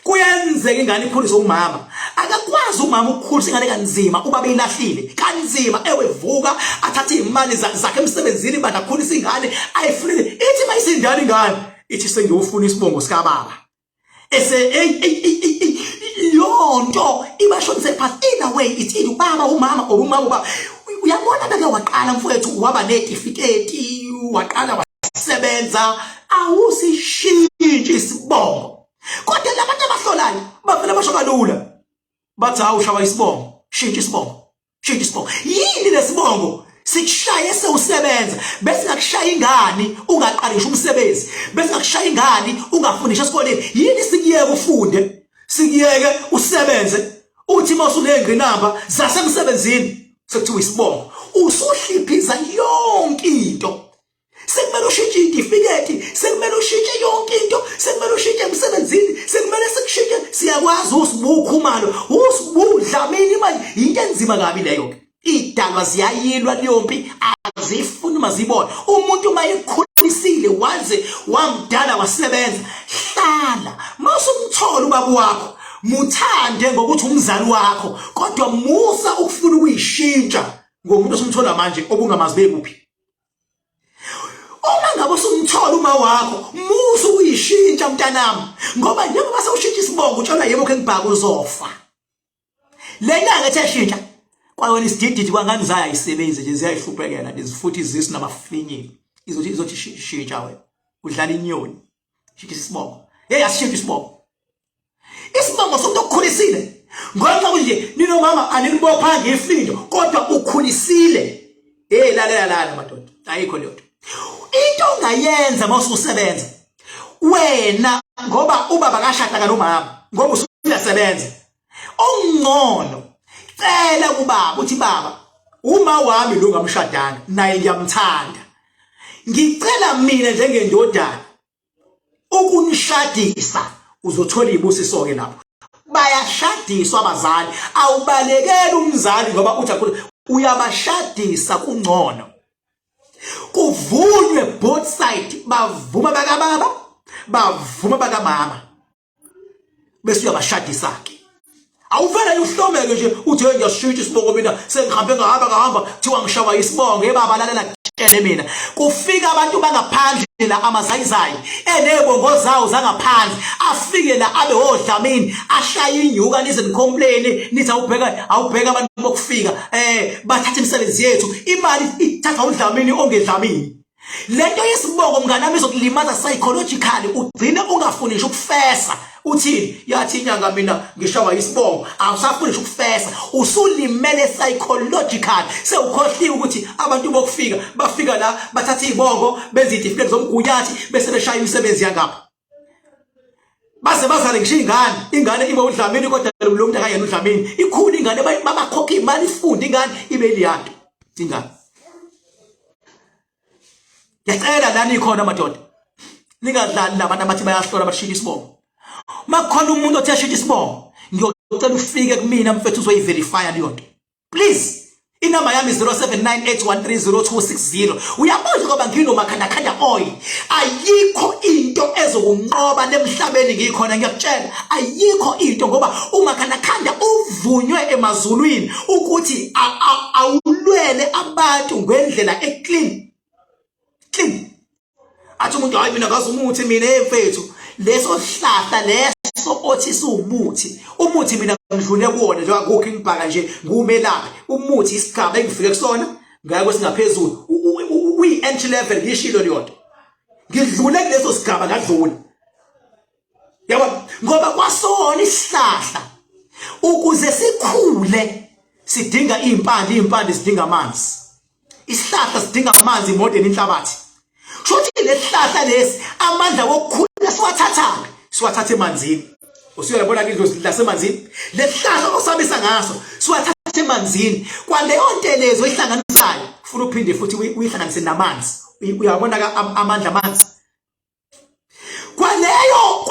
Kuyenzeka ingane ikhuliswe umama. Akakwazi umama ukukhulisa ingane kanzima, ubaba ilahlile kanzima. Ewe vuka athathe imali zakhe emsebenzini banda khulisa ingane ayifulile. Ithi mayisindala ingane, ithi sengiyofuna isibongo sika baba. Yonto ibashonise phansi. In a way ithi ubaba umama or umama ubaba. Uyabona beke waqala mfowethu waba netifiketi, waqala wasebenza, awusishintshi isibongo. Kodwa labantu abahlolayo bavela basho kalula. Bathi awushawa isibongo, shintsha isibongo, shintsha isibongo. Yini lesibongo? Sikushaye sewusebenza, bese ngakushaya ingane ungaqalisha umsebenzi, bese ngakushaya ingane ungafundisha esikoleni. Yini sikuyeke ufunde? Sikuyeke usebenze. Uthi mawusunengqinamba zasemsebenzini sekuthiwa isibongo. Usuhliphiza yonke into. Sekumele ushintshe idifiketi, sekumele ushintshe yonke into, sekumele ushintshe emsebenzini, sekumele sikushintshe. Siyakwazi usibuka umalo, usibudlamini manje. Into enzima kabi leyo ke. Idalwa ziyayilwa liyompi, azifuni mazibona. Umuntu mayekhulisile waze wamdala wasebenza, hlala. Masumthola ubaba wakho, muthande ngokuthi umzali wakho, kodwa musa ukufuna ukuyishintsha ngomuntu osumthola manje obungamazi bekuphi. Uma ngabe usumthola uma wakho, musa ukuyishintsha mntanami, ngoba njengoba sewushintsha isibongo utshona yebo ke ngibhaka uzofa. Le nyanga ethe shintsha kwawena isidididi kwangani zaya isebenze nje ziyayihluphekela lezi futhi izisi namafinyini. Izothi shintsha wena. Udlala inyoni. Shintsha isibongo. Hey asishintsha isibongo. Isibongo somuntu okukhulisile. Ngoba nje nino mama anibopha ngefindo kodwa ukhulisile. Hey lalela madoda. Ayikho leyo. Into ongayenza mawususebenza wena ngoba ubaba kashada kanomama ngoba usuyasebenza ongcono cela kubaba uthi baba uma wami lo ngamshadanga naye ngiyamthanda ngicela mina njengendodana ukunishadisa uzothola ibusiso ke lapho bayashadiswa abazali awubalekela umzali ngoba uthi uyabashadisa kungcono kuvunywe both side bavuma bakababa bavuma bakamama bese uyabashadisa ke awuvela uhlomeke nje uthi ngiyashintsha isibongo mina sengihambe ngahamba kuthiwa ngishawa isibongo ebaba lalela kutshele mina kufika abantu bangaphandle la amazayizayi enebongo zawo zangaphandle afike la abe odlamini ashaya inyuka nize nicomplain nithi awubheka abantu bokufika bathatha imisebenzi yethu imali ithatha udlamini ongedlamini lento yesibongo mnganami izokulimaza psychologically ugcine ungafunisha ukufesa uthini yathi inyanga mina ngishawa isibongo awusafuni nje ukufesa usulimele psychological sewukhohliwe ukuthi abantu bokufika bafika la bathatha izibongo benza izitifikethi zomgunyathi bese beshaya imisebenzi yangapha base bazale ngisho ingane ibe udlamini kodwa lo muntu akayena udlamini ikhulu ingane babakhokha imali ifunde ingane ibe liyanto ingane yacela lana ikhona madoda ningadlali nabantu abathi bayahlola bashintsha isibongo makhona umuntu othi ashintsha isibongo ngiyocela ufike kumina mfethu uzoyiverifya leyo nto please inamba yami 0798130260 uyabona ngoba nginomakhandakhanda oil ayikho into ezokunqoba lemhlabeni ngikhona ngiyakutshela ayikho into ngoba umakhandakhanda uvunywe emazulwini ukuthi awulwele abantu ngendlela eclean athi umuntu hayi mina ngazi umuthi mina emfethu leso sihlahla leso othi siwumuthi umuthi mina ngidlule kuwona njengoba kukho ingibhaka nje ngumelaphi umuthi isigaba engifike kusona ngaya kwesingaphezulu uyi entry level ngishilo liyonto ngidlule kuleso sigaba ngadlula yabo ngoba kwasona isihlahla ukuze sikhule sidinga impande sidinga amanzi isihlahla sidinga amanzi modern inhlabathi shothi lesihlahla lesi amandla wokukhula siwathatha emanzini usuyabona ke indlozi lasemanzini lesihlahla osabisa ngaso siwathatha emanzini kwaleyo ntelezo ihlanganisayo ufuna uphinde futhi uyihlanganise namanzi uyabona ka amandla amanzi kwalawo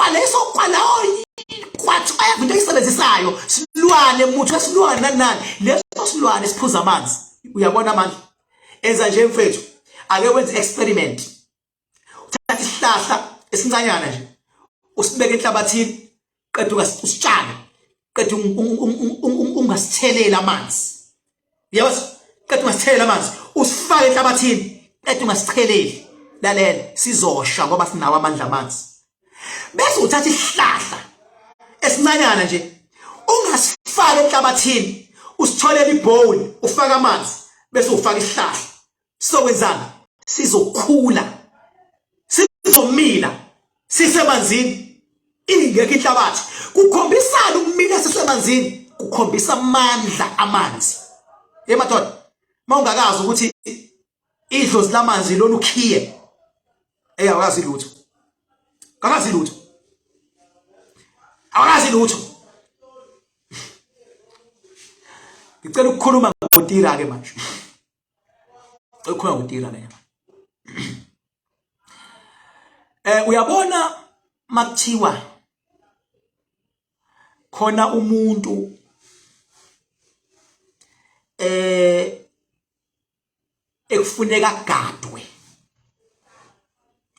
kwathi ayavunto isebenzisayo silwane muthi wesilwane nani leso silwane siphuza amanzi uyabona amandla enza nje mfethu ake wenze experiment uthatha isihlahla esincanyana nje usibeke enhlabathini qedwe usitshale qedwe ungasthelela amanzi yabona qedwe ungasthelela amanzi usifake enhlabathini qedwe ungasitheleli lalela sizosha ngoba sinawo amandla amanzi bese uthatha isihlahla esincanyana nje ungasifaka enhlabathini usitholela ibowl ufaka amanzi bese ufaka isihlahla sokwenzana sizokhula sizomila sisemanzini ingekho inhlabathi kukhombisana ukumila sisemanzini kukhombisa amandla amanzi emadoda mawungakazi ukuthi idlozi lamanzi lolu ukhiye awakazi lutho ngicela ukukhuluma ngoTira ke manje ukukhuluma ngoTira ke uyabona makuthiwa khona umuntu ekufuneka gadwe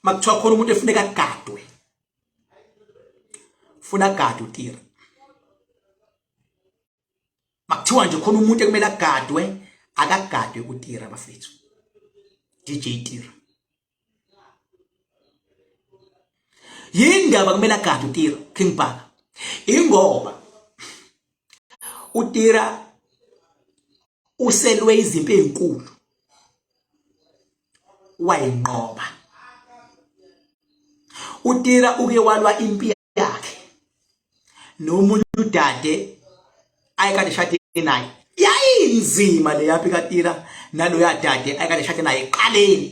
makuthiwa khona umuntu efuneka gadwe funa gadwe uTira makuthiwa nje khona umuntu ekumele agadwe akagadwe uTira bafethu DJ Tira yindaba kumele agadwe uTira King Bhaka ingoba uTira uselwe izimpi ezinkulu wayinqoba uTira uke walwa impi yakhe nomunye udade ayekade shade naye yayinzima le yaphi kaTira nalo yadade ayekade shade naye eqaleni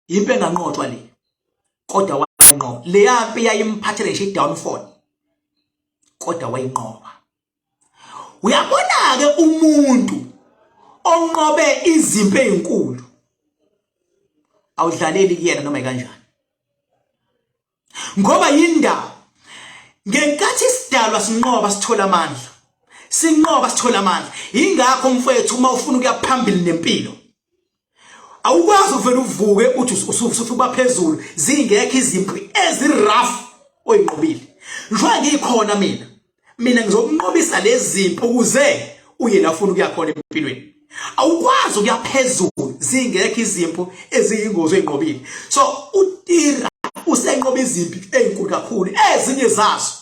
impi enganqothwa le kodwa wayinqoba le yaphi yayimphathele nje downfall kodwa wayinqoba uyabona ke umuntu onqobe izimpi ezinkulu awudlaleli kuyena noma kanjani ngoba yindaba ngenkathi isidalwa sinqoba sithola amandla ingakho mfowethu uma ufuna ukuya phambili nempilo awukwazi uvela uvuke uthi usuba phezulu zingekho izimpi ezirough oyinqobile njengoba ngikhona mina ngizokunqobisa lezi zimpi ukuze uye la ufuna ukuya khona empilweni awukwazi ukuya phezulu zingekho izimpi eziyingozi oyinqobile so uTira usenqoba izimpi ezinkulu kakhulu ezinye zazo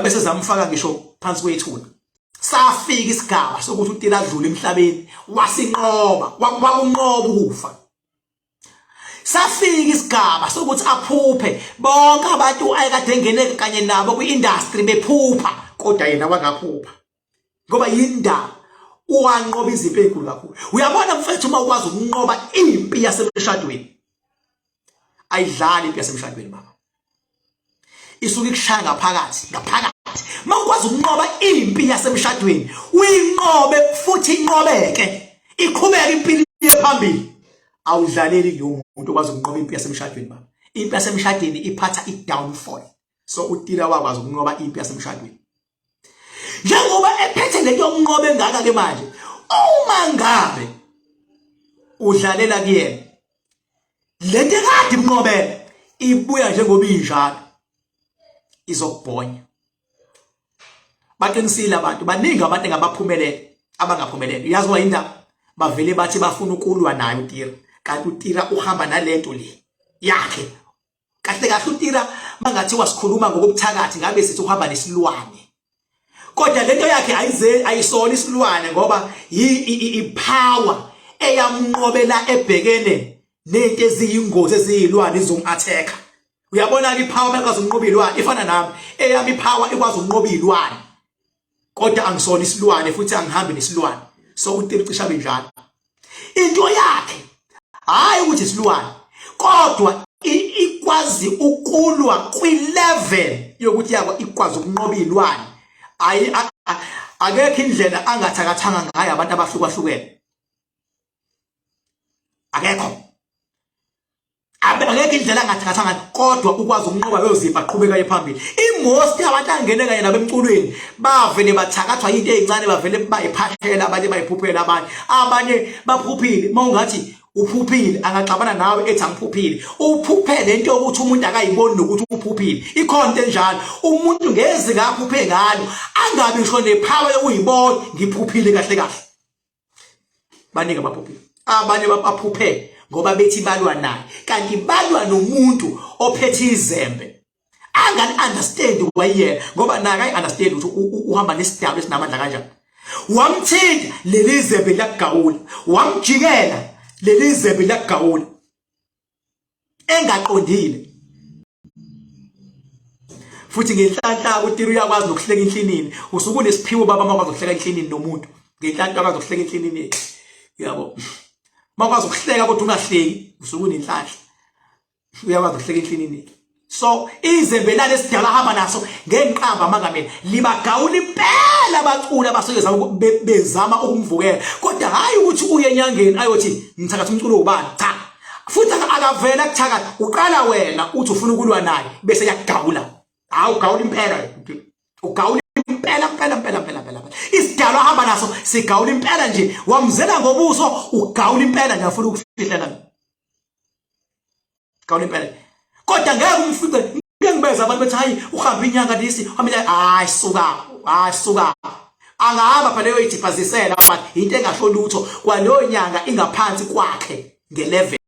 bese zamfaka ngisho phansi kwethuna safika isigaba sokuthi uTira adlule emhlabeni wasinqoba wakunqoba ukufa safika isigaba sokuthi aphuphe bonke abantu ayekade engene kanye nabo kwi-industry bephupha kodwa yena wangaphupha ngoba yindaba uwanqoba izinto ezinkulu kakhulu. Uyabona mfethu uma ukwazi ukunqoba impi yasemshadweni ayidlali impi yasemshadweni baba isuke ikushaya ngaphakathi uma ukwazi ukunqoba impi yasemshadweni uyinqobe futhi inqobeke iqhubeke impilo phambili awudlaleli lo muntu okwazi ukunqoba impi yasemshadweni baba. Impi yasemshadweni iphatha i-downfall. So uTira wakwazi ukunqoba impi yasemshadweni njengoba ephethe lento yokunqoba engaka ke manje uma ngabe udlalela kuyena lento ekade imnqobela ibuya njengoba injalo izokubhonya. Baqinisile abantu baningi abantu engabaphumelele abangaphumelele. Uyazi wa indaba bavele bathi bafuna ukulwa naye uTira kanti uTira uhamba nalento le yakhe kahle kahle. uTira mangathi wasikhuluma ngokubuthakathi ngabe sithi uhamba nesilwane kodwa lento yakhe ayisona isilwane ngoba ipower eyamnqobela ebhekene nento eziyingozi eziyilwane izongattack. Uyabona ipower ekwazi ukunqoba ilwane ifana nami eyami ipower ekwazi ukunqoba ilwane kodwa angisona isilwane futhi angihambi nesilwane. So uTira cisha benjalo into yakhe hayi ukuthi isilwane kodwa ikwazi ukulwa kwi-level yokuthi yakwa ikwazi ukunqoba ilwane. Akekho indlela angathakathanga ngayo abantu abahlukahlukene akekho indlela angathakathanga kodwa ukwazi ukunqoba yozipha aqhubeka phambili. Imost abantu angene kanye nabo emculweni bavele bathakathwa into ezincane bavele bayiphahlela abanye bayiphuphela abanye baphuphile. Mawungathi uphuphile angaxabana nawe ethi angiphuphile uphuphele into yokuthi umuntu akayiboni nokuthi uphuphile ikhonto enjalo. Umuntu ngeze ngaphuphe ngalo angabe ngisho nepower yokuyibona ngiphuphile kahle kahle. Banika baphuphile abanye baphuphe ngoba bethi balwa naye kanti balwa nomuntu ophethe izembe angani understand wayena ngoba naye ayi understand ukuthi uhamba nesidaba esinamandla kanjani. Wamthinta leli zembe lakugawula wamjikela leli zembe lakugawula engaqondile futhi ngenhlanhla uTira uyakwazi nokuhleka inhlinini. Usuku nesiphiwo baba makwazi ukuhleka inhlinini nomuntu ngenhlanhla akwazi ukuhleka inhlinini yabo. Makwazi ukuhleka kodwa ungahleki usuku nenhlanhla uyakwazi ukuhleka inhlinini. So izembe lale esidala hamba naso ngenqamba mangameli libagawula impela abaculi abasokeza bezama ukumvukela kodwa hayi ukuthi uye enyangeni ayothi ngithakatha umculo ubani cha futhi akavela kuthakatha uqala wena uthi ufuna ukulwa naye bese yakugawula. Hawu ugawula impela ugawula impela isidalwa hamba naso sigawula impela nje wamzela ngobuso ugawula impela nje afuna ukufihla nami gawula impela kodwa ngeke umfice ngiyangibeza abantu bethi hayi uhamba inyanga lisi amile hayi suka angahamba phela eyoyiphazisela but into engasho lutho kwaleyo nyanga ingaphansi kwakhe nge-level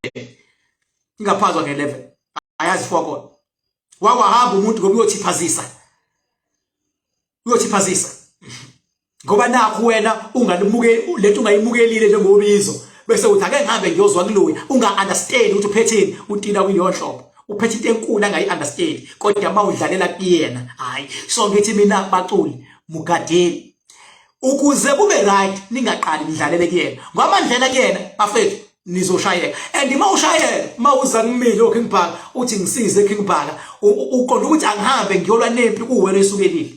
ingaphansi nge-level ayazi fokona wakwahamba umuntu ngoba uyothipazisa ngoba nakho wena ungalimuke lento ungayimukelile njengobizo bese uthi ake ngihambe ngiyozwa kuloya unga-understand ukuthi uphetheni uTira kuyonhlobo uphethe into enkulu angayi-understand kodwa uma udlalela kuyena hayi. So ngithi mina baculi mugadeli ukuze kube right ningaqali nidlalele kuyena ngoba ndlela kuyena bafethu nizoshayeka and uma ushayeka uma uza kumile oKing Bhaka uthi ngisize eKing Bhaka uqonda ukuthi angihambe ngiyolwa nempi kuwena esukelile.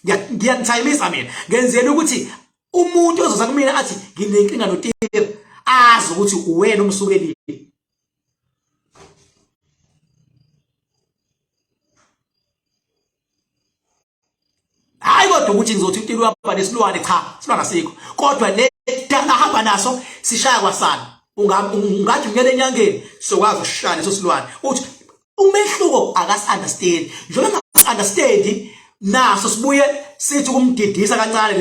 Ngiyanithayimisa mina ngenzela ukuthi umuntu ozoza kumina athi nginenkinga noTira azi ukuthi uwena umsukelile. Hayi kodwa ukuthi ngizothi uTira uyahamba nesilwane cha silwana sikho kodwa le dala hamba naso sishaya kwasana ungathi ngene enyangeni sokwazi ukushaya leso silwane uthi umehluko akasi-understand njengoba ngasi-understand naso sibuye sithi kumdidisa kancane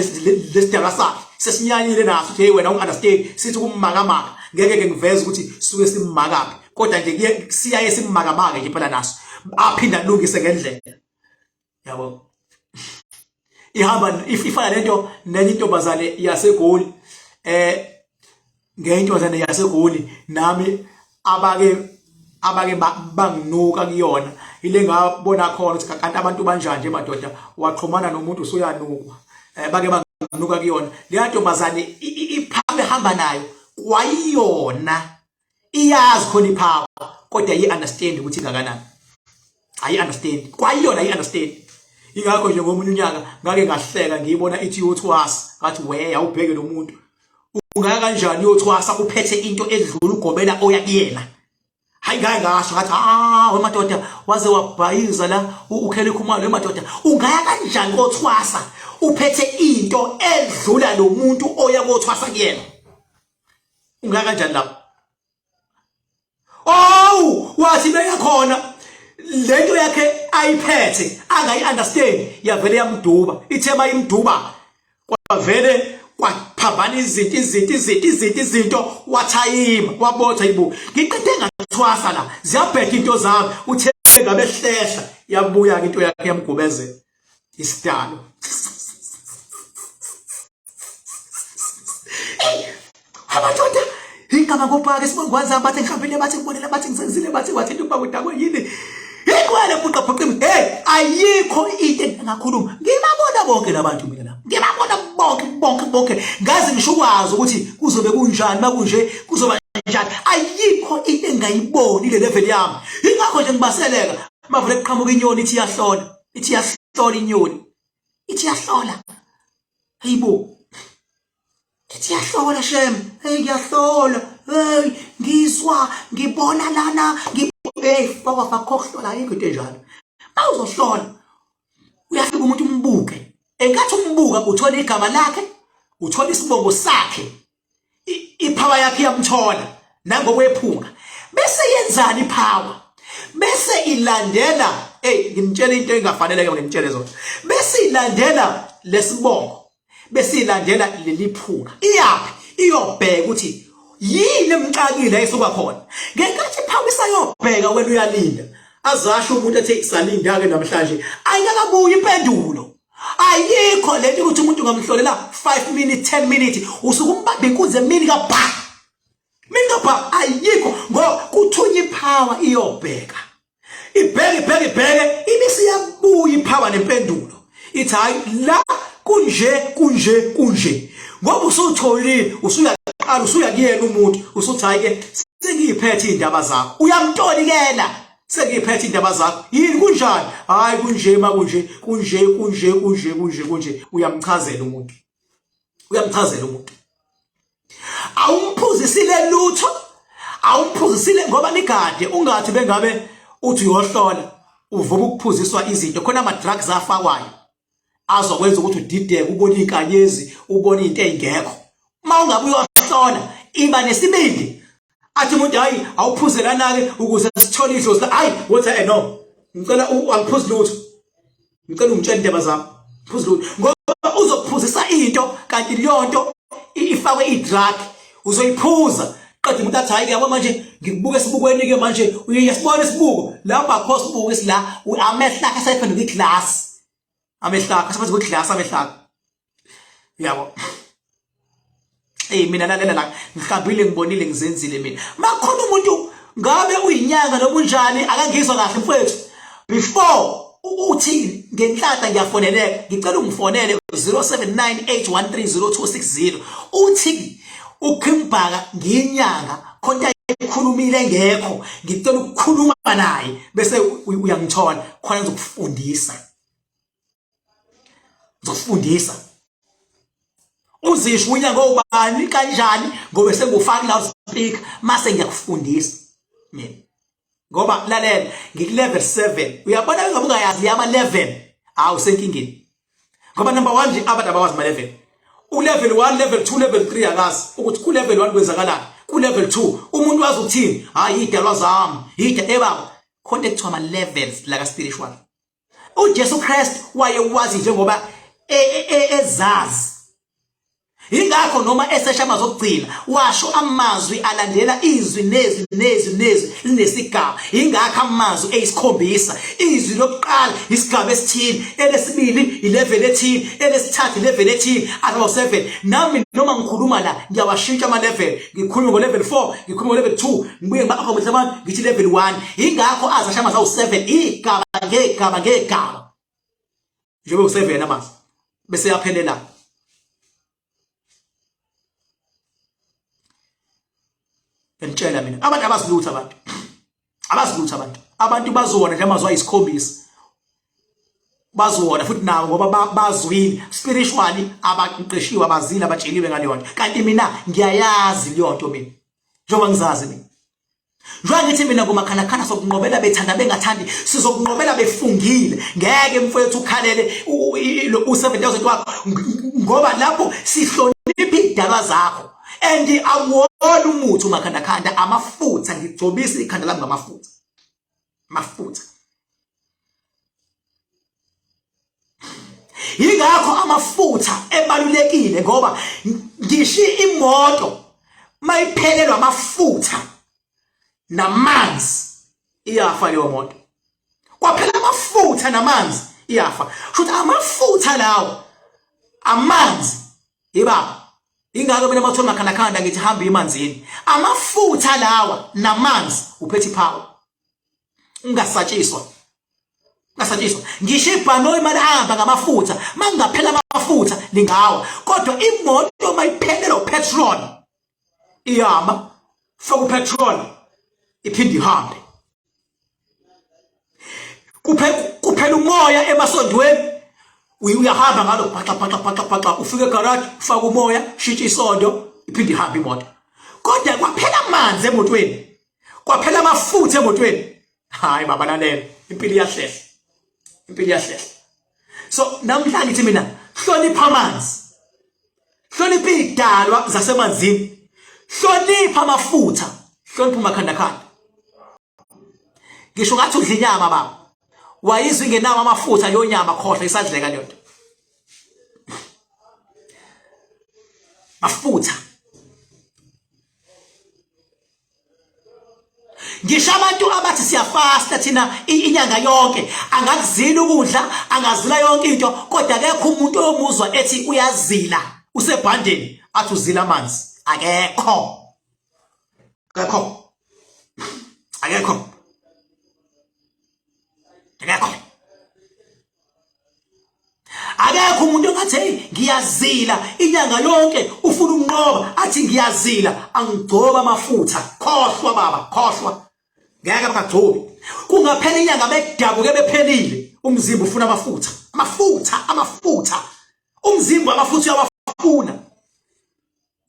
lesidaba sakhe sesinyanyile naso ukuthi hey wena ungu-understand sithi kummakamaka ngeke ngiveze ukuthi suke simmakaphi kodwa nje siyaye simmakamake nje phela naso aphinda alungise ngendlela yabo. Ihamba ifana lento nenye intombazane yaseGoli ngentombazane yaseGoli nami abake banginuka kuyona ile ngabona khona ukuthi kanti abantu banjani madoda waxhumana nomuntu usuyanukwa bake banginuka kuyona le ntombazane iphawe hamba nayo kwayiyona iyazi khona iphawa kodwa yi understand ukuthi kangakanani ayi understand kwayiyona ayi understand ingakho nje ngomunye unyaka ngake ngahleka ngiyibona ithi yothwasa ngathi we awubheke lo muntu ungaka kanjani yothwasa uphethe into edlula ugobela oya kuyena hayi ngeke ngasho ngathi wemadoda waze wabhayiza la ukhele khumalo wemadoda ungaya kanjani kothwasa uphethe into edlula lo muntu oya kothwasa kuyena ungaya kanjani lapho wathi beyakhona lento yakhe ayiphethe angayi understand yavele yamduba ithema imduba kwavele kwaphambana izinto wathayima wabotha ibu ngiqede ngathwasa la ziyabheka into zami uthe ngabe hlehla yabuya into yakhe yamgubezela isidalo amadoda ingaba ngobhaka isibongo bathi ngihambile bathi ngibonile bathi ngisenzile bathi wathi into bakudakwe yini ikwele buqaphuqimi ayikho into engakhuluma ngibabona bonke labantu mina la ngibabona bonke ngazi ngisho ukwazi ukuthi kuzobe kunjani makunje kuzoba njani ayikho into engayiboni le level yami ingakho nje ngibaseleka mavule kuqhamuka inyoni ithi yahlola inyoni ithi yahlola hayibo Siyahlola shem, ngiyahlola, ngizwa, ngibona lana, fakhohlola ayikho into enjalo. Mawuzohlola, uyafika umuntu umbuke. Engathi umbuka uthola igama lakhe, uthola isibongo sakhe, iphawa yakhe yamthola, nangokwephunga. Bese yenzani iphawa? Bese ilandela, ngimtshela into engafanele ngimtshele zona. Bese ilandela lesibongo. Bese ilandela leliphunga iyaphi iyobheka ukuthi yini emxakile esuka khona ngenkathi iphawisa yobheka wena uyalinda azasho umuntu ethi salinda ke namhlanje ayingakabuyi impendulo ayikho lento ukuthi umuntu ngamhlolela 5 minutes 10 minutes usuke umbambe inkunzi emini kabha ayikho ngokuthunya iphawa iyobheka ibheke ibisi yabuya iphawa nempendulo ithi hayi la kunje ngoba usutholile usuyaqala kuyena umuntu usuthi hayi ke sengiyiphethe indaba zakho uyamtolikela sengiyiphethe indaba zakho yini kunjani hayi kunje makunje kunje uyamchazela umuntu awumphuzisile lutho awumphuzisile ngoba nigade ungathi bengabe uthi uyohlola uvuka ukuphuziswa izinto khona ama drugs afakwayo azokwenza ukuthi udideke ubone inkanyezi ubone into ezingekho mawungabe uyohlola iba nesibindi athi umuntu hayi awuphuzelana ke ukuze sithole idlozi hayi wathi no ngicela angiphuzi lutho ngicela ungitshele indaba zami phuzi lutho ngoba uzokuphuzisa into kanti leyonto ifakwe idrug uzoyiphuza qedwe umuntu athi hayi yabo manje ngikubuke esibukweni ke manje uyasibona isibuko lapha kho sibuko isila amehla akhe sayiphenduka iglass amehlaka asabazi ukuthi glass amehlaka yabo mina lalela la ngihambile ngibonile ngizenzile mina makhona umuntu ngabe uyinyanga noma unjani akangizwa kahle mfowethu before uthi ngenhlata ngiyafoneleka ngicela ungifonele 0798130260 uthi ukhimbhaka ngiyinyanga khona ekhulumile ngekho ngicela ukukhuluma naye bese uyangithola khona ngizokufundisa uzisho unyanga obani kanjani ngoba sengufaka loudspeaker mase ngiyakufundisa mina ngoba lalela ngikulevel 7 uyabona ngoba ungayazi yama 11 awusenkingeni ngoba number 1 nje abantu abawazi ama level ulevel 1 level 2 level 3 akazi ukuthi ku level 1 kwenzakalani ku level 2 umuntu wazi ukuthini hayi idalwa zami baba khona ekuthiwa ama levels la ka spiritual uJesu Christ waye wazi njengoba ezazi ingakho noma esesha amazokugcina washo amazwi alandela izwi nezwi linesigaba. Ingakho amazwi eyisikhombisa. Izwi lokuqala isigaba esithini, elesibili ilevel ethini, elesithathu ilevel ethini, aba 7. Nami noma ngikhuluma la ngiyawashintsha ama level. Ngikhuluma ngo level 4, ngikhuluma ngo level 2, ngibuye ngibaqhamuhle abantu ngithi level 1. Ingakho azasha amazi awu7 igaba ngegaba. Njengoba u7 amazi bese yaphelela. Ngitshela mina abantu abazilutha abantu bazona nje amazwi ayisikhombisa bazona futhi nawo ngoba bazwini spiritually abaqeqeshiwe abazili abatsheliwe ngaleyo nto. Kanti mina ngiyayazi leyo nto mina njengoba ngizazi mina. Njengoba ngithi mina kumakhanakana sokunqobela bethanda bengathandi sizokunqobela befungile. Ngeke mfowethu ukhalele u7000 wakho ngoba lapho sihlonipha idalwa zakho. And awona umuthi umakhandakhanda amafutha ngigcobisa ikhanda lami ngamafutha. Ingakho amafutha ebalulekile ngoba ngishi imoto mayiphelelwa amafutha namanzi iyafa leyo moto. Kwaphela amafutha namanzi iyafa. Futhi amafutha lawo amanzi ibaba. Ingakho mina mathola makhandakhanda ngithi hamba emanzini. Amafutha lawa namanzi uphethe power. Ungasatshiswa. Ngisho ibhanoyi malihamba ngamafutha, mangaphela amafutha lingawa. Kodwa imoto mayiphelelwa upetrol iyama. Faka upetrol iphinde ihambe. Kuphela umoya emasondweni. Uyahamba ngalo phaxa ufike egarage ufaka umoya shintsha isondo iphinde ihambe imoto. Kodwa kwaphela amanzi emotweni, kwaphela amafutha emotweni, hayi baba lalela impilo iyahlela. So namhlanje ngithi mina hlonipha amanzi, hlonipha idalwa zasemanzini, hlonipha amafutha, hlonipha umakhandakhanda. Ngisho ngathi udla inyama baba wayizwe ngenawo amafutha yonyama khohla isadleka leyo nto. Mafutha. Ngisho abantu abathi siyafasta thina inyanga yonke angakuzila ukudla angazila yonke into kodwa akekho umuntu omuzwa ethi uyazila usebhandeni athi uzila amanzi. Akekho. Akekho umuntu ongathi ngiyazila inyanga yonke ufuna ukunqoba athi ngiyazila angigcoba amafutha. Khohlwa baba, khohlwa. Ngeke bangagcobi. Kungaphela inyanga bedabuke bephelile. Umzimba ufuna amafutha. Umzimba amafutha uyawafuna.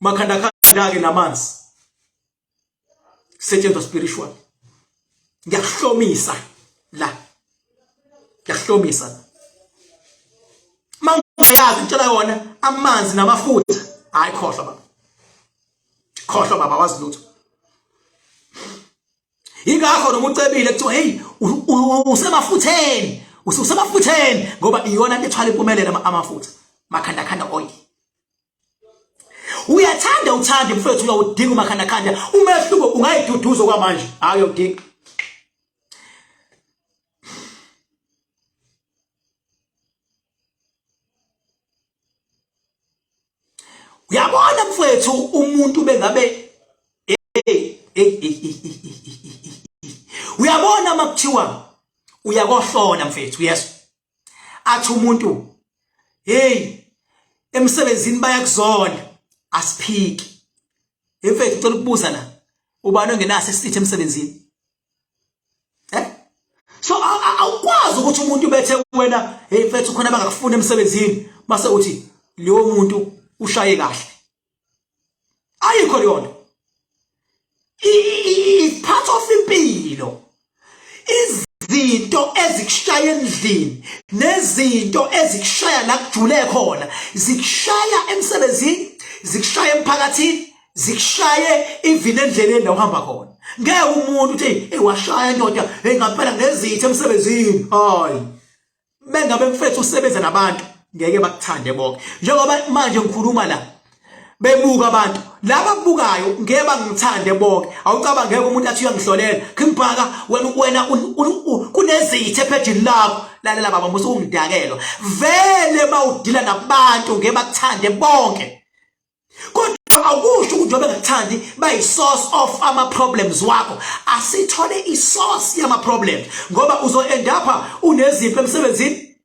Makhandakhanda ke namanzi. Setshenziswa spiritual. Ngiyahlomisa la. Mangayazi ngitshela yona amanzi namafutha hayi khohlwa baba wazilutho. Ingakho noma ucebile kuthiwa hey usemafutheni ngoba iyona into ethwala impumelelo amafutha makhandakhanda oil. Uyathanda uthande mfowethu uyawudinga umakhandakhanda umehluko ungayiduduza kwamanje hayi uyawudinga. Uyabona mfowethu umuntu bengabe uyabona makuthiwa uyakohlona mfowethu yes athi umuntu hey emsebenzini bayakuzona asiphiki. Mfowethu ngicela ukubuza la ubani ongenaso isithi emsebenzini so awukwazi ukuthi umuntu bethe wena hey mfowethu khona bangakufuna emsebenzini mase uthi leyo muntu ushaye kahle. Ayikho leyo part of impilo. Izinto ezikushaya endlini nezinto ezikushaya la kujule khona zikushaya emsebenzini, zikushaya emphakathini, zikushaya even endleleni la uhamba khona. Ngeke umuntu uthi hey washaya indoda hey ngaphela ngezitho emsebenzini. Hayi bengabe mfethu usebenza nabantu ngeke bakuthande bonke. Njengoba manje ngikhuluma la bebuka abantu laba kubukayo ngeke bangithande bonke awucabanga ngeke umuntu athi uyangihlolela Bhaka wena kunezithe ephejini lakho lalela baba musu ungidakelwa vele bawudila nabantu ngeke bakuthande bonke kodwa akusho ukuthi njobe ngakuthandi bayi source of ama problems wakho asithole I source yama problems ngoba uzo end up unezimpi emsebenzini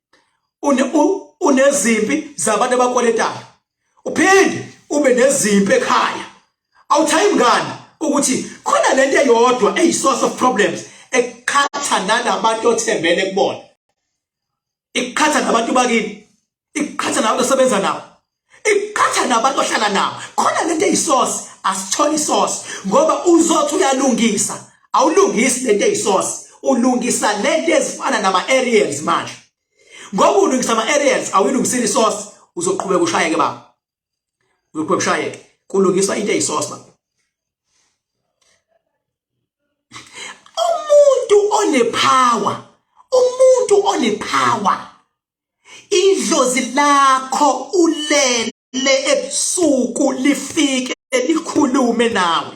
unezimpi zabantu abakweletayo uphinde ube nezimpi ekhaya awuthayi ngani ukuthi khona lento eyodwa eyi source of problems ekhatha nalabantu othembele kubona ikhatha nabantu bakini ikhatha nabantu osebenza nabo ikhatha nabantu ohlala nabo khona lento eyisource asitholi source ngoba uzothi uyalungisa awulungisi lento eyisource ulungisa lento ezifana nama areas manje ngoba ulungisa ama areas awuyilungisile isource uzoqhubeka ushayeke baba uzoqhubeka ushayeke kulungiswa into eyisource baba umuntu onepower idlozi lakho ulele ebusuku lifike likhulume nawe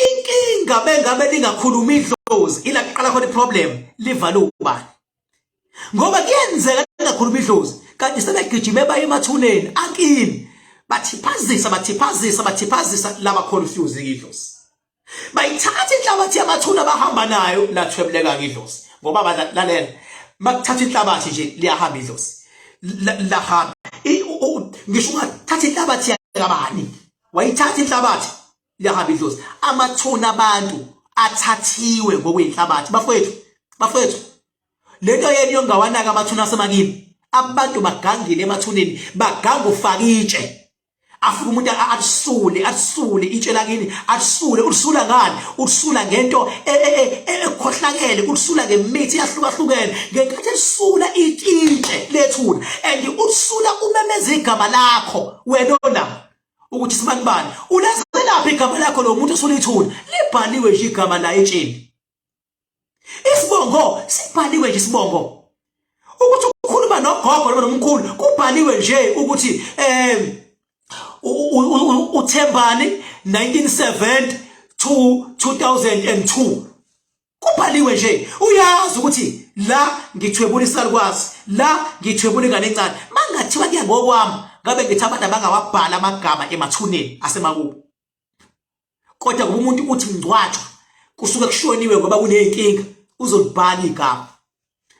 inkinga bengabe lingakhuluma idlozi ila kuqala khona iproblem livala ubani ngoba kuyenzeka lingakhuluma idlozi kanti sebegijime baye emathuneni akini bathiphazisa laba confuse idlozi bayithatha inhlabathi yamathuna bahamba nayo lathwebeleka ngidlozi ngoba lalela makuthatha inhlabathi nje liyahamba idlozi lahamba ngisho ungathatha inhlabathi yakabani wayithatha inhlabathi liyahamba idlozi amathuna abantu athathiwe ngokuyinhlabathi bafowethu lento yeni yongawanaka amathuna asemakini abantu bagangile emathuneni baganga ufaka itshe afika umuntu atsule itshe lakini ulisula ngani ulisula ngento ekhohlakele ulisula ngemithi yahlukahlukene ngenkathi elisula itshe lethuna and ulisula umemeza igama lakho wena ona ukuthi sibanibani ulezelapha igama lakho lo muntu osula ithuna libhaliwe nje igama la etsheni isibongo sibhaliwe nje isibongo ukuthi ukhuluma nogogo noma nomkhulu kubhaliwe nje ukuthi uThembani 1970 to 2002 kubhaliwe nje uyazi ukuthi la ngithwebula isalukwazi la ngithwebula ingane encane mangathiwa kuya ngokwami ngabe ngithi abantu abangawabhala amagama emathuneni asemakubo kodwa kuba umuntu uthi ngcwatshwa kusuke kushoniwe ngoba kuneyinkinga uzolibhala igama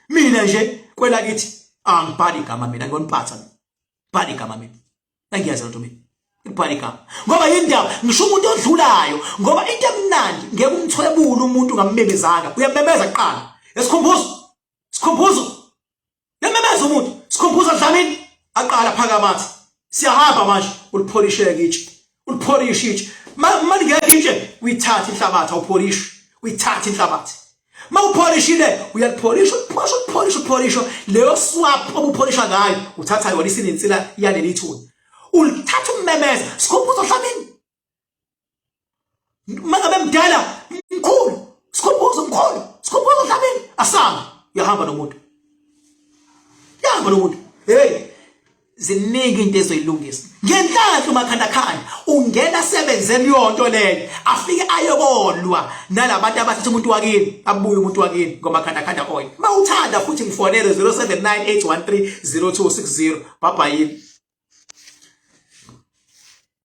mina nje kwela kithi angibhali igama mina ngoniphatha bhali igama mina nangiyazi lento mina ibhali igama ngoba yindaba ngisho umuntu odlulayo ngoba into emnandi ngeke umthwebule umuntu ungammemezanga uyamemeza kuqala isikhumbuzo yamemeza umuntu isikhumbuzo dlamini aqala phakamathi siyahamba manje ulipholisheke itshe ulipholishe itshe manje ngeke itshe uyithatha inhlabathi awupholishe uyithatha inhlabathi mawupholishile uyalipolisha upolisha leyo swap obupholisha ngayo uthatha yona isinensila yaleli ithuna ulithatha ummemeza sikhumbuzo dlamini mangabe mdala mkhulu sikhumbuzo dlamini asanga yahamba nomuntu hey ziningi into ezoyilungisa ngenhlanhla umakhanda ungena sebenzeni yonto leyo afike ayokolwa nalabantu abathatha umuntu wakini abuye umuntu wakini ngomakhanda oil mawuthanda futhi ngifonele 0798130260 bye bye.